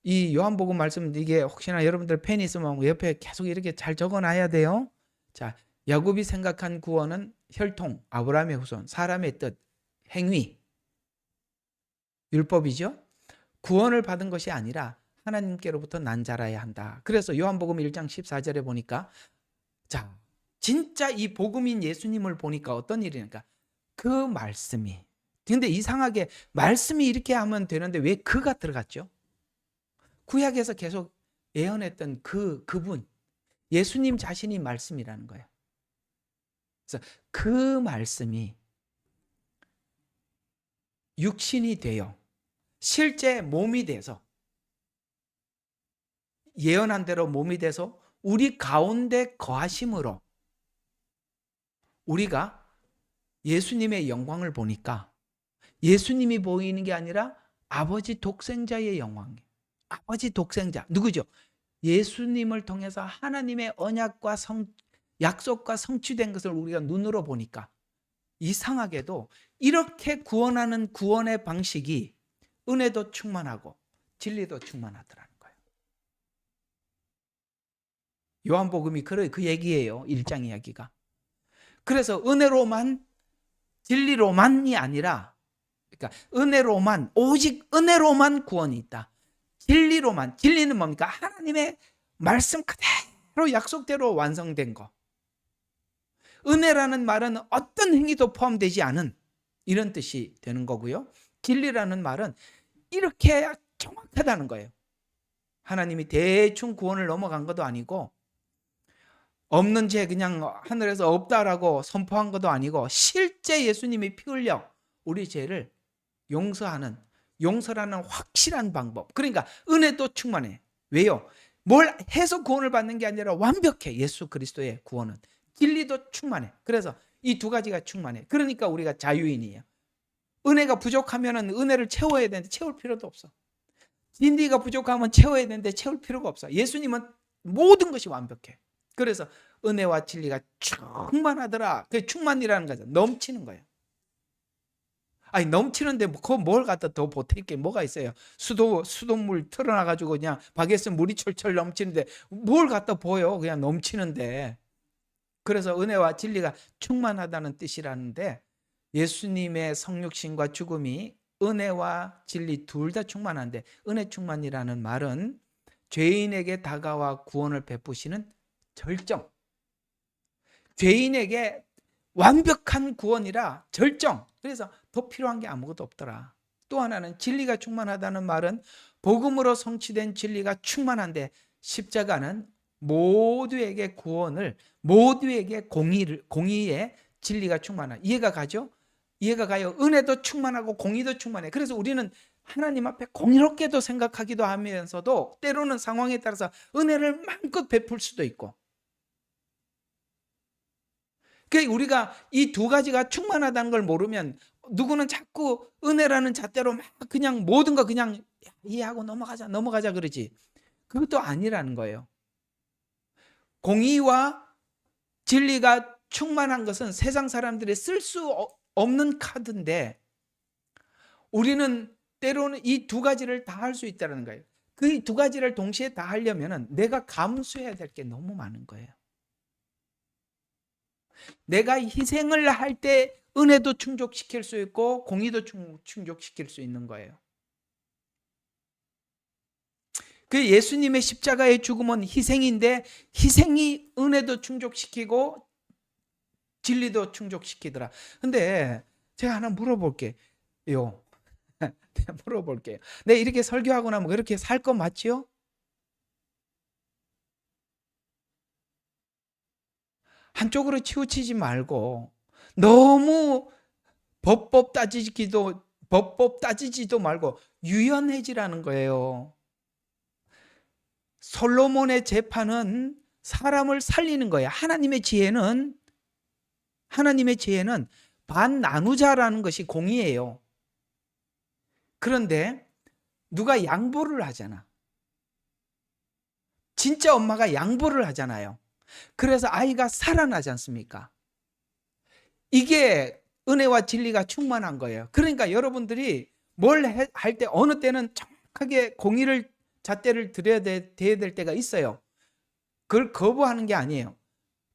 이 요한복음 말씀, 이게 혹시나 여러분들 펜이 있으면 옆에 계속 이렇게 잘 적어놔야 돼요. 자, 야곱이 생각한 구원은 혈통, 아브라함의 후손, 사람의 뜻, 행위, 율법이죠. 구원을 받은 것이 아니라 하나님께로부터 난 자라야 한다. 그래서 요한복음 1장 14절에 보니까, 자, 진짜 이 복음인 예수님을 보니까 어떤 일이니까, 그 말씀이, 근데 이상하게 말씀이 이렇게 하면 되는데 왜 그가 들어갔죠? 구약에서 계속 예언했던 그분, 예수님 자신이 말씀이라는 거예요. 그래서 그 말씀이 육신이 되어 실제 몸이 돼서, 예언한 대로 몸이 돼서 우리 가운데 거하심으로 우리가 예수님의 영광을 보니까, 예수님이 보이는 게 아니라 아버지 독생자의 영광이에요. 아버지 독생자 누구죠? 예수님을 통해서 하나님의 언약과 약속과 성취된 것을 우리가 눈으로 보니까 이상하게도 이렇게 구원하는 구원의 방식이 은혜도 충만하고 진리도 충만하더라는 거예요. 요한복음이 그 얘기예요. 1장 이야기가. 그래서 은혜로만 진리로만이 아니라, 그러니까 은혜로만, 오직 은혜로만 구원이 있다. 진리로만, 진리는 뭡니까? 하나님의 말씀 그대로 약속대로 완성된 거. 은혜라는 말은 어떤 행위도 포함되지 않은 이런 뜻이 되는 거고요. 진리라는 말은 이렇게 정확하다는 거예요. 하나님이 대충 구원을 넘어간 것도 아니고, 없는 죄 그냥 하늘에서 없다라고 선포한 것도 아니고, 실제 예수님이 피 흘려 우리 죄를 용서하는, 용서라는 확실한 방법. 그러니까 은혜도 충만해. 왜요? 뭘 해서 구원을 받는 게 아니라 완벽해. 예수 그리스도의 구원은. 진리도 충만해. 그래서 이 두 가지가 충만해. 그러니까 우리가 자유인이에요. 은혜가 부족하면 은혜를 채워야 되는데 채울 필요도 없어. 진리가 부족하면 채워야 되는데 채울 필요가 없어. 예수님은 모든 것이 완벽해. 그래서 은혜와 진리가 충만하더라. 그게 충만이라는 거죠. 넘치는 거예요. 아니 넘치는데 그거 뭘 갖다 더 보탤 게 뭐가 있어요? 수돗물 틀어놔가지고 그냥 바게스 물이 철철 넘치는데 뭘 갖다 보여? 그냥 넘치는데. 그래서 은혜와 진리가 충만하다는 뜻이라는데, 예수님의 성육신과 죽음이 은혜와 진리 둘 다 충만한데, 은혜 충만이라는 말은 죄인에게 다가와 구원을 베푸시는 절정, 죄인에게 완벽한 구원이라 절정. 그래서 더 필요한 게 아무것도 없더라. 또 하나는 진리가 충만하다는 말은 복음으로 성취된 진리가 충만한데, 십자가는 모두에게 구원을, 모두에게 공의의 진리가 충만한, 이해가 가죠? 이해가 가요. 은혜도 충만하고 공의도 충만해. 그래서 우리는 하나님 앞에 공의롭게도 생각하기도 하면서도 때로는 상황에 따라서 은혜를 마음껏 베풀 수도 있고, 그러니까 우리가 이 두 가지가 충만하다는 걸 모르면 누구는 자꾸 은혜라는 잣대로 막 그냥 모든 거 그냥 이해하고 넘어가자 그러지. 그것도 아니라는 거예요. 공의와 진리가 충만한 것은 세상 사람들이 쓸 수 없는 카드인데, 우리는 때로는 이 두 가지를 다 할 수 있다는 거예요. 그 두 가지를 동시에 다 하려면 내가 감수해야 될 게 너무 많은 거예요. 내가 희생을 할 때 은혜도 충족시킬 수 있고 공의도 충족시킬 수 있는 거예요. 그 예수님의 십자가의 죽음은 희생인데, 희생이 은혜도 충족시키고 진리도 충족시키더라. 근데 제가 하나 물어볼게요. 물어볼게요. 내 이렇게 설교하고 나면 그렇게 살 거 맞지요? 한쪽으로 치우치지 말고 너무 법법 따지지도 말고 유연해지라는 거예요. 솔로몬의 재판은 사람을 살리는 거예요. 하나님의 지혜는 반 나누자라는 것이 공의예요. 그런데 누가 양보를 하잖아. 진짜 엄마가 양보를 하잖아요. 그래서 아이가 살아나지 않습니까? 이게 은혜와 진리가 충만한 거예요. 그러니까 여러분들이 뭘 할 때 어느 때는 정확하게 공의를 잣대를 들여야 될 때가 있어요. 그걸 거부하는 게 아니에요.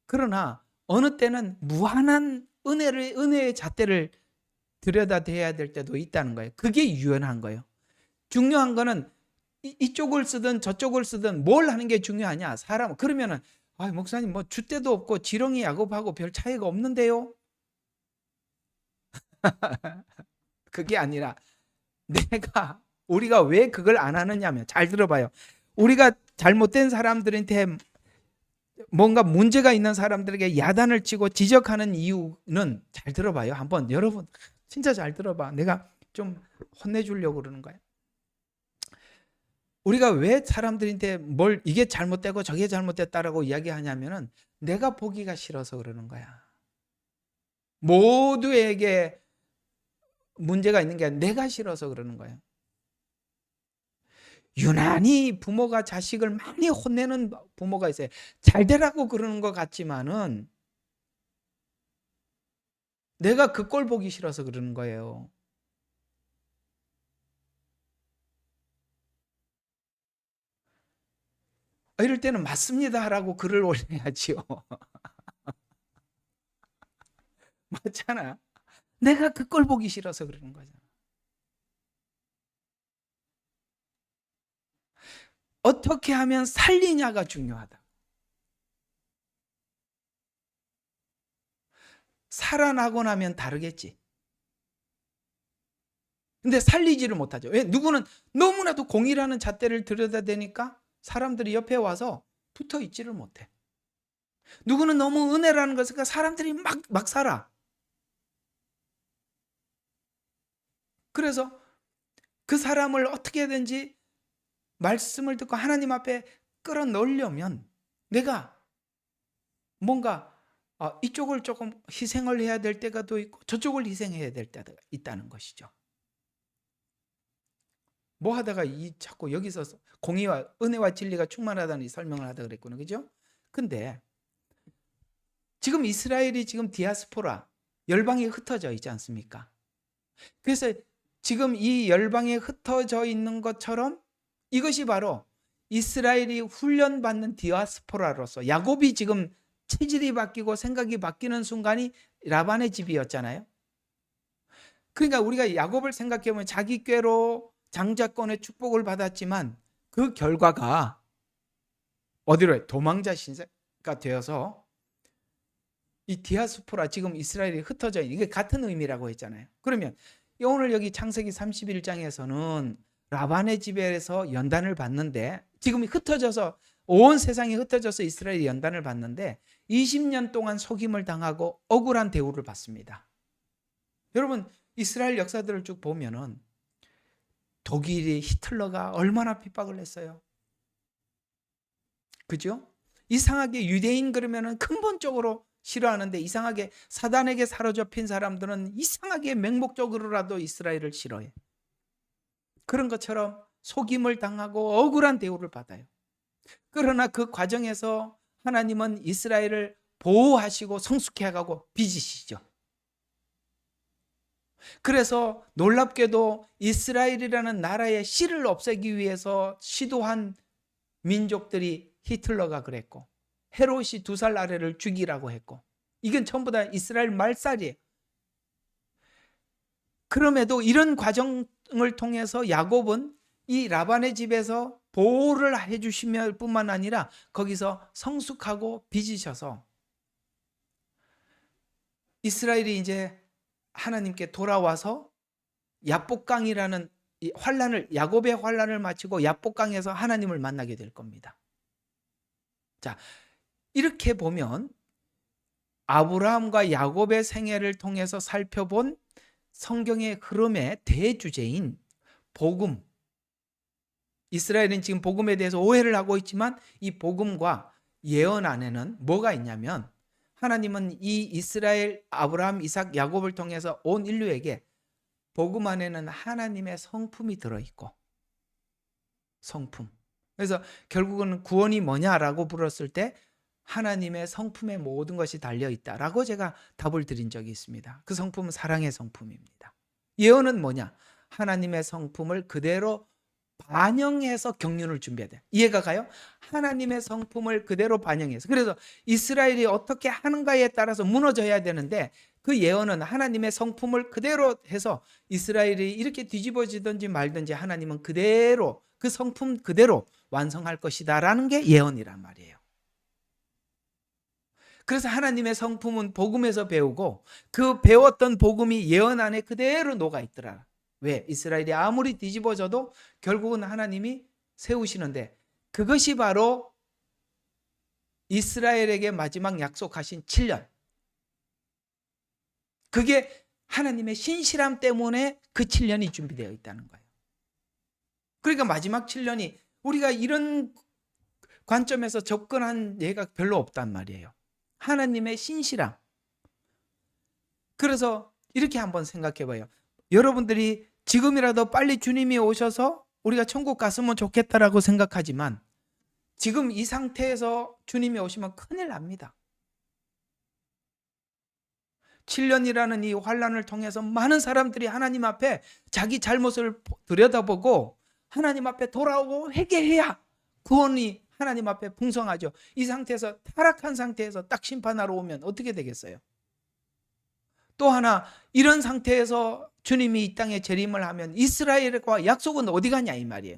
그러나 어느 때는 무한한 은혜의 잣대를 들여다대야 될 때도 있다는 거예요. 그게 유연한 거예요. 중요한 거는 이쪽을 쓰든 저쪽을 쓰든 뭘 하는 게 중요하냐? 사람. 그러면은 목사님 뭐 줏대도 없고 지렁이 야곱하고 별 차이가 없는데요. 그게 아니라 우리가 왜 그걸 안 하느냐면, 잘 들어봐요. 우리가 잘못된 사람들한테, 뭔가 문제가 있는 사람들에게 야단을 치고 지적하는 이유는, 잘 들어봐요. 한번 여러분 진짜 잘 들어봐. 내가 좀 혼내주려고 그러는 거예요. 우리가 왜 사람들한테 뭘 이게 잘못되고 저게 잘못됐다라고 이야기하냐면은 내가 보기가 싫어서 그러는 거야. 모두에게 문제가 있는 게 아니라 내가 싫어서 그러는 거예요. 유난히 부모가 자식을 많이 혼내는 부모가 있어요. 잘 되라고 그러는 것 같지만은 내가 그 꼴 보기 싫어서 그러는 거예요. 이럴 때는 맞습니다라고 글을 올려야지요. 맞잖아. 내가 그 꼴 보기 싫어서 그러는 거잖아. 어떻게 하면 살리냐가 중요하다. 살아나고 나면 다르겠지. 근데 살리지를 못하죠. 왜? 누구는 너무나도 공의라는 잣대를 들여다대니까 사람들이 옆에 와서 붙어 있지를 못해. 누구는 너무 은혜라는 것을 그러니까 사람들이 막 살아. 그래서 그 사람을 어떻게든지 말씀을 듣고 하나님 앞에 끌어넣으려면 내가 뭔가 이쪽을 조금 희생을 해야 될 때가 또 있고 저쪽을 희생해야 될 때가 있다는 것이죠. 뭐 하다가 자꾸 여기서 공의와 은혜와 진리가 충만하다는 설명을 하다 그랬구나. 그죠? 근데 지금 이스라엘이 지금 디아스포라 열방에 흩어져 있지 않습니까? 그래서 지금 이 열방에 흩어져 있는 것처럼 이것이 바로 이스라엘이 훈련받는 디아스포라로서 야곱이 지금 체질이 바뀌고 생각이 바뀌는 순간이 라반의 집이었잖아요. 그러니까 우리가 야곱을 생각해보면 자기 꾀로 장자권의 축복을 받았지만 그 결과가 어디로 해? 도망자 신세가 되어서 이 디아스포라 지금 이스라엘이 흩어져 있는 이게 같은 의미라고 했잖아요. 그러면 오늘 여기 창세기 31장에서는 라반의 집에서 연단을 받는데 지금 흩어져서 온 세상이 흩어져서 이스라엘이 연단을 받는데 20년 동안 속임을 당하고 억울한 대우를 받습니다. 여러분 이스라엘 역사들을 쭉 보면은 독일이 히틀러가 얼마나 핍박을 했어요. 그죠? 이상하게 유대인 그러면은 근본적으로 싫어하는데 이상하게 사단에게 사로잡힌 사람들은 이상하게 맹목적으로라도 이스라엘을 싫어해. 그런 것처럼 속임을 당하고 억울한 대우를 받아요. 그러나 그 과정에서 하나님은 이스라엘을 보호하시고 성숙해 가고 빚으시죠. 그래서 놀랍게도 이스라엘이라는 나라의 씨를 없애기 위해서 시도한 민족들이 히틀러가 그랬고 헤롯이 2살 아래를 죽이라고 했고 이건 전부 다 이스라엘 말살이에요. 그럼에도 이런 과정을 통해서 야곱은 이 라반의 집에서 보호를 해주시면 뿐만 아니라 거기서 성숙하고 빚으셔서 이스라엘이 이제 하나님께 돌아와서 야복강이라는 야곱의 환란을 마치고 야복강에서 하나님을 만나게 될 겁니다. 자, 이렇게 보면 아브라함과 야곱의 생애를 통해서 살펴본 성경의 흐름의 대주제인 복음. 이스라엘은 지금 복음에 대해서 오해를 하고 있지만 이 복음과 예언 안에는 뭐가 있냐면 하나님은 이 이스라엘, 아브라함, 이삭, 야곱을 통해서 온 인류에게 복음 안에는 하나님의 성품이 들어있고 성품. 그래서 결국은 구원이 뭐냐라고 물었을 때 하나님의 성품에 모든 것이 달려있다라고 제가 답을 드린 적이 있습니다. 그 성품은 사랑의 성품입니다. 예언은 뭐냐? 하나님의 성품을 그대로 반영해서 경륜을 준비해야 돼. 이해가 가요? 하나님의 성품을 그대로 반영해서. 그래서 이스라엘이 어떻게 하는가에 따라서 무너져야 되는데 그 예언은 하나님의 성품을 그대로 해서 이스라엘이 이렇게 뒤집어지든지 말든지 하나님은 그대로 그 성품 그대로 완성할 것이다라는 게 예언이란 말이에요. 그래서 하나님의 성품은 복음에서 배우고 그 배웠던 복음이 예언 안에 그대로 녹아있더라. 왜? 이스라엘이 아무리 뒤집어져도 결국은 하나님이 세우시는데 그것이 바로 이스라엘에게 마지막 약속하신 7년. 그게 하나님의 신실함 때문에 그 7년이 준비되어 있다는 거예요. 그러니까 마지막 7년이 우리가 이런 관점에서 접근한 예가 별로 없단 말이에요. 하나님의 신실함. 그래서 이렇게 한번 생각해 봐요. 여러분들이 지금이라도 빨리 주님이 오셔서 우리가 천국 갔으면 좋겠다라고 생각하지만 지금 이 상태에서 주님이 오시면 큰일 납니다. 7년이라는 이 환란을 통해서 많은 사람들이 하나님 앞에 자기 잘못을 들여다보고 하나님 앞에 돌아오고 회개해야 구원이 하나님 앞에 풍성하죠. 이 상태에서 타락한 상태에서 딱 심판하러 오면 어떻게 되겠어요? 또 하나, 이런 상태에서 주님이 이 땅에 재림을 하면 이스라엘과 약속은 어디 가냐 이 말이에요.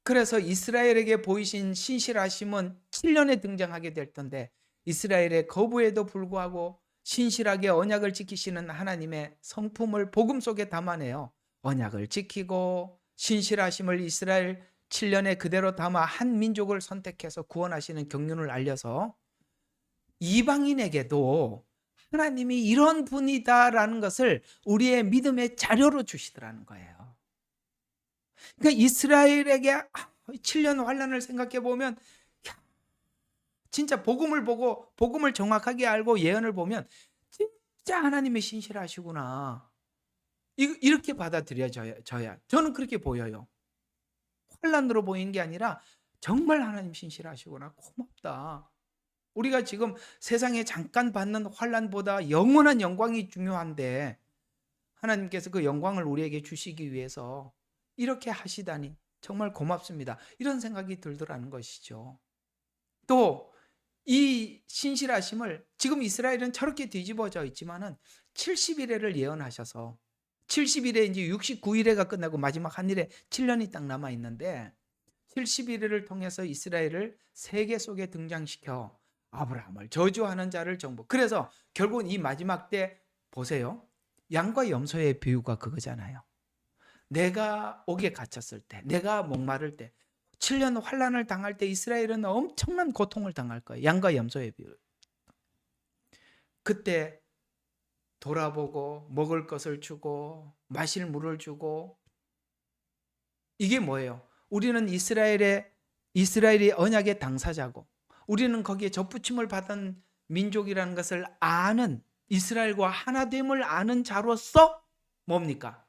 그래서 이스라엘에게 보이신 신실하심은 7년에 등장하게 될 텐데 이스라엘의 거부에도 불구하고 신실하게 언약을 지키시는 하나님의 성품을 복음 속에 담아내요. 언약을 지키고 신실하심을 이스라엘 7년에 그대로 담아 한 민족을 선택해서 구원하시는 경륜을 알려서 이방인에게도 하나님이 이런 분이다라는 것을 우리의 믿음의 자료로 주시더라는 거예요. 그러니까 이스라엘에게 7년 환란을 생각해 보면 진짜 복음을 보고 복음을 정확하게 알고 예언을 보면 진짜 하나님이 신실하시구나. 이렇게 받아들여져야 저는 그렇게 보여요. 환란으로 보이는 게 아니라 정말 하나님 신실하시구나. 고맙다. 우리가 지금 세상에 잠깐 받는 환란보다 영원한 영광이 중요한데 하나님께서 그 영광을 우리에게 주시기 위해서 이렇게 하시다니 정말 고맙습니다. 이런 생각이 들더라는 것이죠. 또 이 신실하심을 지금 이스라엘은 저렇게 뒤집어져 있지만은 70일에를 예언하셔서 70일에 이제 69일에가 끝나고 마지막 한 일에 7년이 딱 남아 있는데 70일을 통해서 이스라엘을 세계 속에 등장시켜 아브라함을 저주하는 자를 정복. 그래서 결국은 이 마지막 때 보세요. 양과 염소의 비유가 그거잖아요. 내가 옥에 갇혔을 때, 내가 목마를 때, 7년 환란을 당할 때 이스라엘은 엄청난 고통을 당할 거예요. 양과 염소의 비유. 그때 돌아보고 먹을 것을 주고 마실 물을 주고 이게 뭐예요? 우리는 이스라엘의 언약의 당사자고 우리는 거기에 접붙임을 받은 민족이라는 것을 아는 이스라엘과 하나됨을 아는 자로서 뭡니까?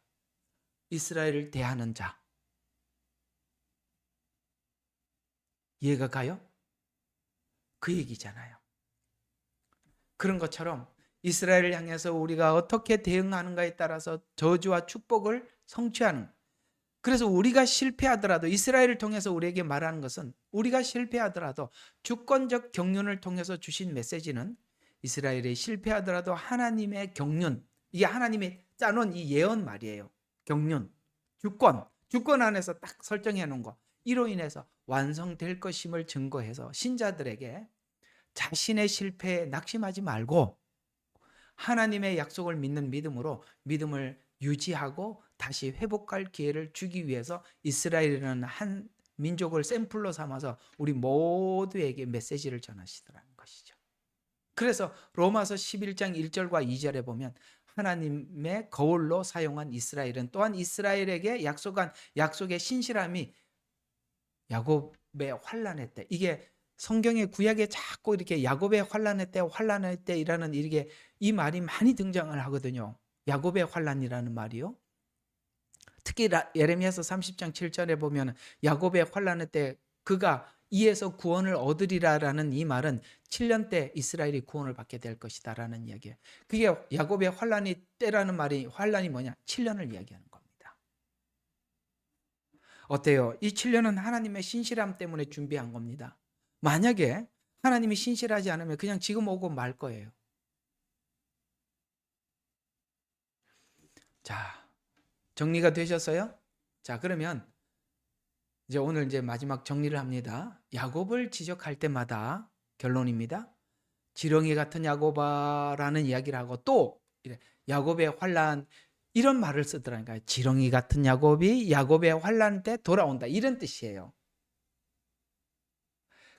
이스라엘을 대하는 자. 이해가 가요? 그 얘기잖아요. 그런 것처럼 이스라엘을 향해서 우리가 어떻게 대응하는가에 따라서 저주와 축복을 성취하는. 그래서 우리가 실패하더라도 이스라엘을 통해서 우리에게 말하는 것은 우리가 실패하더라도 주권적 경륜을 통해서 주신 메시지는 이스라엘이 실패하더라도 하나님의 경륜, 이게 하나님이 짜놓은 이 예언 말이에요. 경륜, 주권 안에서 딱 설정해 놓은 거. 이로 인해서 완성될 것임을 증거해서 신자들에게 자신의 실패에 낙심하지 말고 하나님의 약속을 믿는 믿음으로 믿음을 유지하고 다시 회복할 기회를 주기 위해서 이스라엘이라는 한 민족을 샘플로 삼아서 우리 모두에게 메시지를 전하시더라는 것이죠. 그래서 로마서 11장 1절과 2절에 보면 하나님의 거울로 사용한 이스라엘은 또한 이스라엘에게 약속한 약속의 신실함이 야곱의 환난의 때, 이게 성경의 구약에 자꾸 이렇게 야곱의 환난의 때이라는 이게 이 말이 많이 등장을 하거든요. 야곱의 환난이라는 말이요. 특히 예레미야서 30장 7절에 보면 야곱의 환난의 때 그가 이에서 구원을 얻으리라라는 이 말은 7년 때 이스라엘이 구원을 받게 될 것이다라는 이야기예요. 그게 야곱의 환난이 때라는 말이 환난이 뭐냐? 7년을 이야기하는 겁니다. 어때요? 이 7년은 하나님의 신실함 때문에 준비한 겁니다. 만약에 하나님이 신실하지 않으면 그냥 지금 오고 말 거예요. 자, 정리가 되셨어요? 자, 그러면 이제 오늘 이제 마지막 정리를 합니다. 야곱을 지적할 때마다 결론입니다. 지렁이 같은 야곱아라는 이야기를 하고 또 야곱의 환난 이런 말을 쓰더라니까요. 지렁이 같은 야곱이 야곱의 환난 때 돌아온다. 이런 뜻이에요.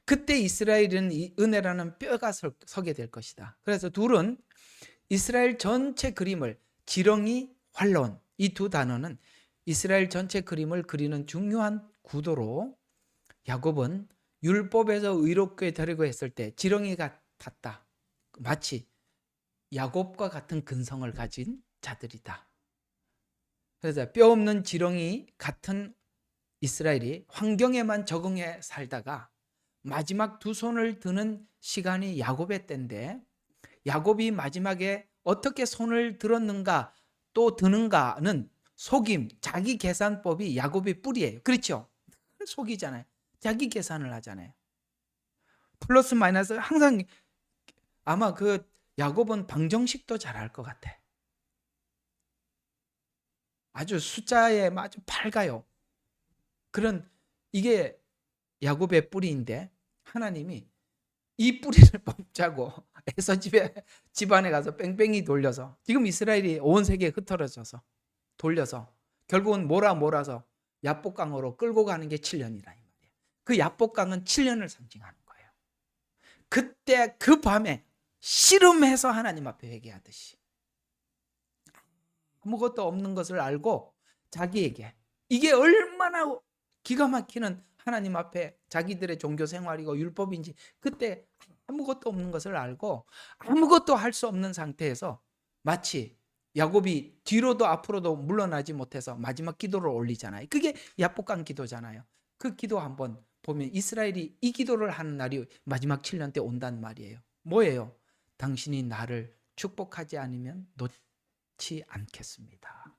그때 이스라엘은 이 은혜라는 뼈가 서게 될 것이다. 그래서 둘은 이스라엘 전체 그림을 지렁이, 환론 이 두 단어는 이스라엘 전체 그림을 그리는 중요한 구도로 야곱은 율법에서 의롭게 되려고 했을 때 지렁이 같았다. 마치 야곱과 같은 근성을 가진 자들이다. 그래서 뼈 없는 지렁이 같은 이스라엘이 환경에만 적응해 살다가 마지막 두 손을 드는 시간이 야곱의 때인데, 야곱이 마지막에 어떻게 손을 들었는가 또 드는가는 속임, 자기 계산법이 야곱의 뿌리예요. 그렇죠? 속이잖아요. 자기 계산을 하잖아요. 플러스 마이너스 항상. 아마 그 야곱은 방정식도 잘할 것 같아. 아주 숫자에 아주 밝아요. 그런, 이게 야곱의 뿌리인데 하나님이 이 뿌리를 뽑자고 에서 집안에 가서 뺑뺑이 돌려서, 지금 이스라엘이 온 세계에 흩어져서 돌려서 결국은 몰아서 야복강으로 끌고 가는 게 7년이라 이 말이에요. 그 야복강은 7년을 상징하는 거예요. 그때 그 밤에 씨름해서 하나님 앞에 회개하듯이 아무것도 없는 것을 알고 자기에게, 이게 얼마나 기가 막히는 하나님 앞에 자기들의 종교 생활이고 율법인지, 그때 아무것도 없는 것을 알고 아무것도 할 수 없는 상태에서 마치 야곱이 뒤로도 앞으로도 물러나지 못해서 마지막 기도를 올리잖아요. 그게 야복강 기도잖아요. 그 기도 한번 보면 이스라엘이 이 기도를 하는 날이 마지막 7년 때 온단 말이에요. 뭐예요? 당신이 나를 축복하지 않으면 놓지 않겠습니다.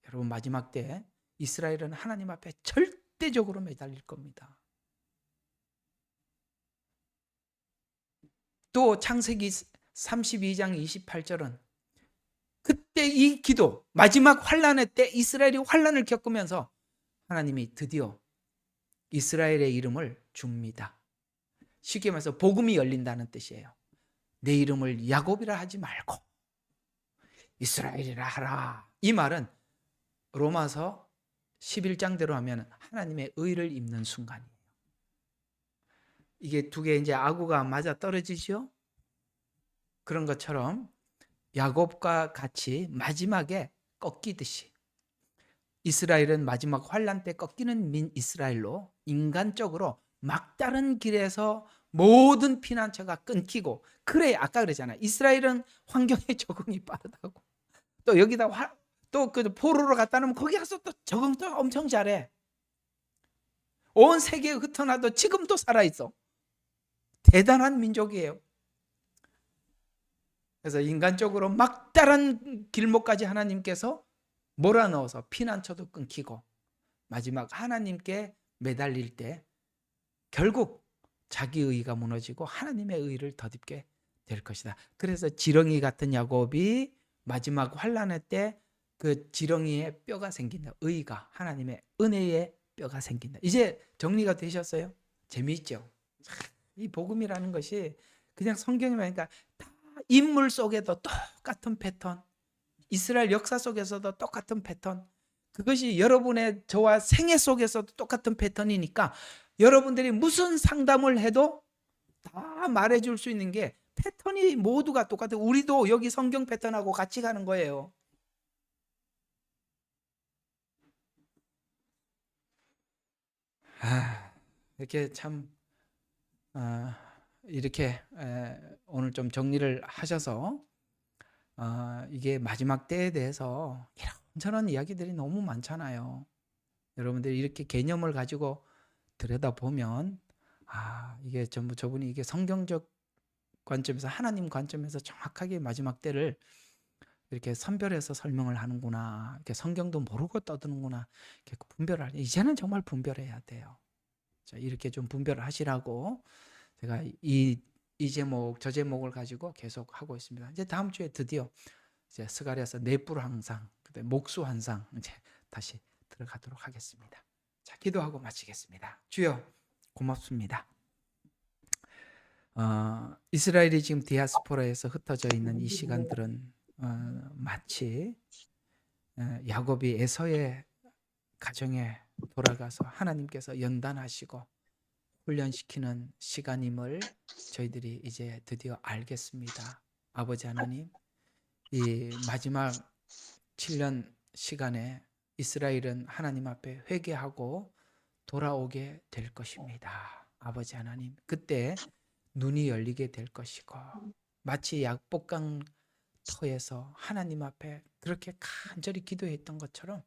여러분, 마지막 때 이스라엘은 하나님 앞에 절대적으로 매달릴 겁니다. 또 창세기 32장 28절은 그때 이 기도, 마지막 환란의 때 이스라엘이 환란을 겪으면서 하나님이 드디어 이스라엘의 이름을 줍니다. 쉽게 말해서 복음이 열린다는 뜻이에요. 내 이름을 야곱이라 하지 말고 이스라엘이라 하라. 이 말은 로마서 11장대로 하면 하나님의 의를 입는 순간이에요. 이게 두 개 이제 아구가 맞아 떨어지죠? 그런 것처럼 야곱과 같이 마지막에 꺾이듯이 이스라엘은 마지막 환란 때 꺾이는 이스라엘로 인간적으로 막다른 길에서 모든 피난처가 끊기고, 그래 아까 그러잖아요. 이스라엘은 환경에 적응이 빠르다고. 또 여기다 또 그 포로로 갔다 놓으면 거기 가서 또 적응도 엄청 잘해. 온 세계에 흩어나도 지금도 살아있어. 대단한 민족이에요. 그래서 인간적으로 막다른 길목까지 하나님께서 몰아넣어서 피난처도 끊기고 마지막 하나님께 매달릴 때 결국 자기 의가 무너지고 하나님의 의를 덧입게 될 것이다. 그래서 지렁이 같은 야곱이 마지막 환란의 때 그 지렁이의 뼈가 생긴다. 의가, 하나님의 은혜의 뼈가 생긴다. 이제 정리가 되셨어요? 재미있죠? 이 복음이라는 것이 그냥 성경이면, 그러니까 다 인물 속에도 똑같은 패턴, 이스라엘 역사 속에서도 똑같은 패턴, 그것이 여러분의 저와 생애 속에서도 똑같은 패턴이니까 여러분들이 무슨 상담을 해도 다 말해줄 수 있는 게 패턴이 모두가 똑같아요. 우리도 여기 성경 패턴하고 같이 가는 거예요. 이렇게 참 이렇게 오늘 좀 정리를 하셔서 이게 마지막 때에 대해서 이런저런 이야기들이 너무 많잖아요. 여러분들이 이렇게 개념을 가지고 들여다보면 이게 전부 저분이 이게 성경적 관점에서, 하나님 관점에서 정확하게 마지막 때를 이렇게 선별해서 설명을 하는구나. 이렇게 성경도 모르고 떠드는구나. 이렇게 분별을 이제는 정말 분별해야 돼요. 자, 이렇게 좀 분별을 하시라고 제가 이 제목, 저 제목을 가지고 계속 하고 있습니다. 이제 다음 주에 드디어 이제 스가랴서 넷불황상, 그다음에 목수환상 이제 다시 들어가도록 하겠습니다. 자, 기도하고 마치겠습니다. 주여, 고맙습니다. 이스라엘이 지금 디아스포라에서 흩어져 있는 이 시간들은 마치 야곱이 에서의 가정에 돌아가서 하나님께서 연단하시고 훈련시키는 시간임을 저희들이 이제 드디어 알겠습니다. 아버지 하나님, 이 마지막 7년 시간에 이스라엘은 하나님 앞에 회개하고 돌아오게 될 것입니다. 아버지 하나님, 그때 눈이 열리게 될 것이고 마치 약복강 터에서 하나님 앞에 그렇게 간절히 기도했던 것처럼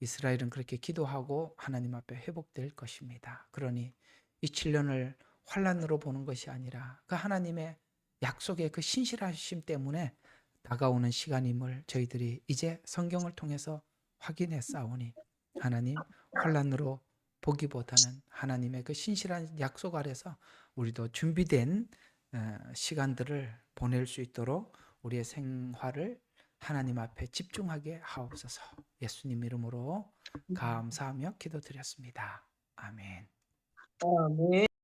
이스라엘은 그렇게 기도하고 하나님 앞에 회복될 것입니다. 그러니 이 7년을 환란으로 보는 것이 아니라 그 하나님의 약속의 그 신실하심 때문에 다가오는 시간임을 저희들이 이제 성경을 통해서 확인해 싸우니 하나님 환란으로 보기보다는 하나님의 그 신실한 약속 아래서 우리도 준비된 시간들을 보낼 수 있도록 우리의 생활을 하나님 앞에 집중하게 하옵소서. 예수님 이름으로 감사하며 기도드렸습니다. 아멘. 아멘.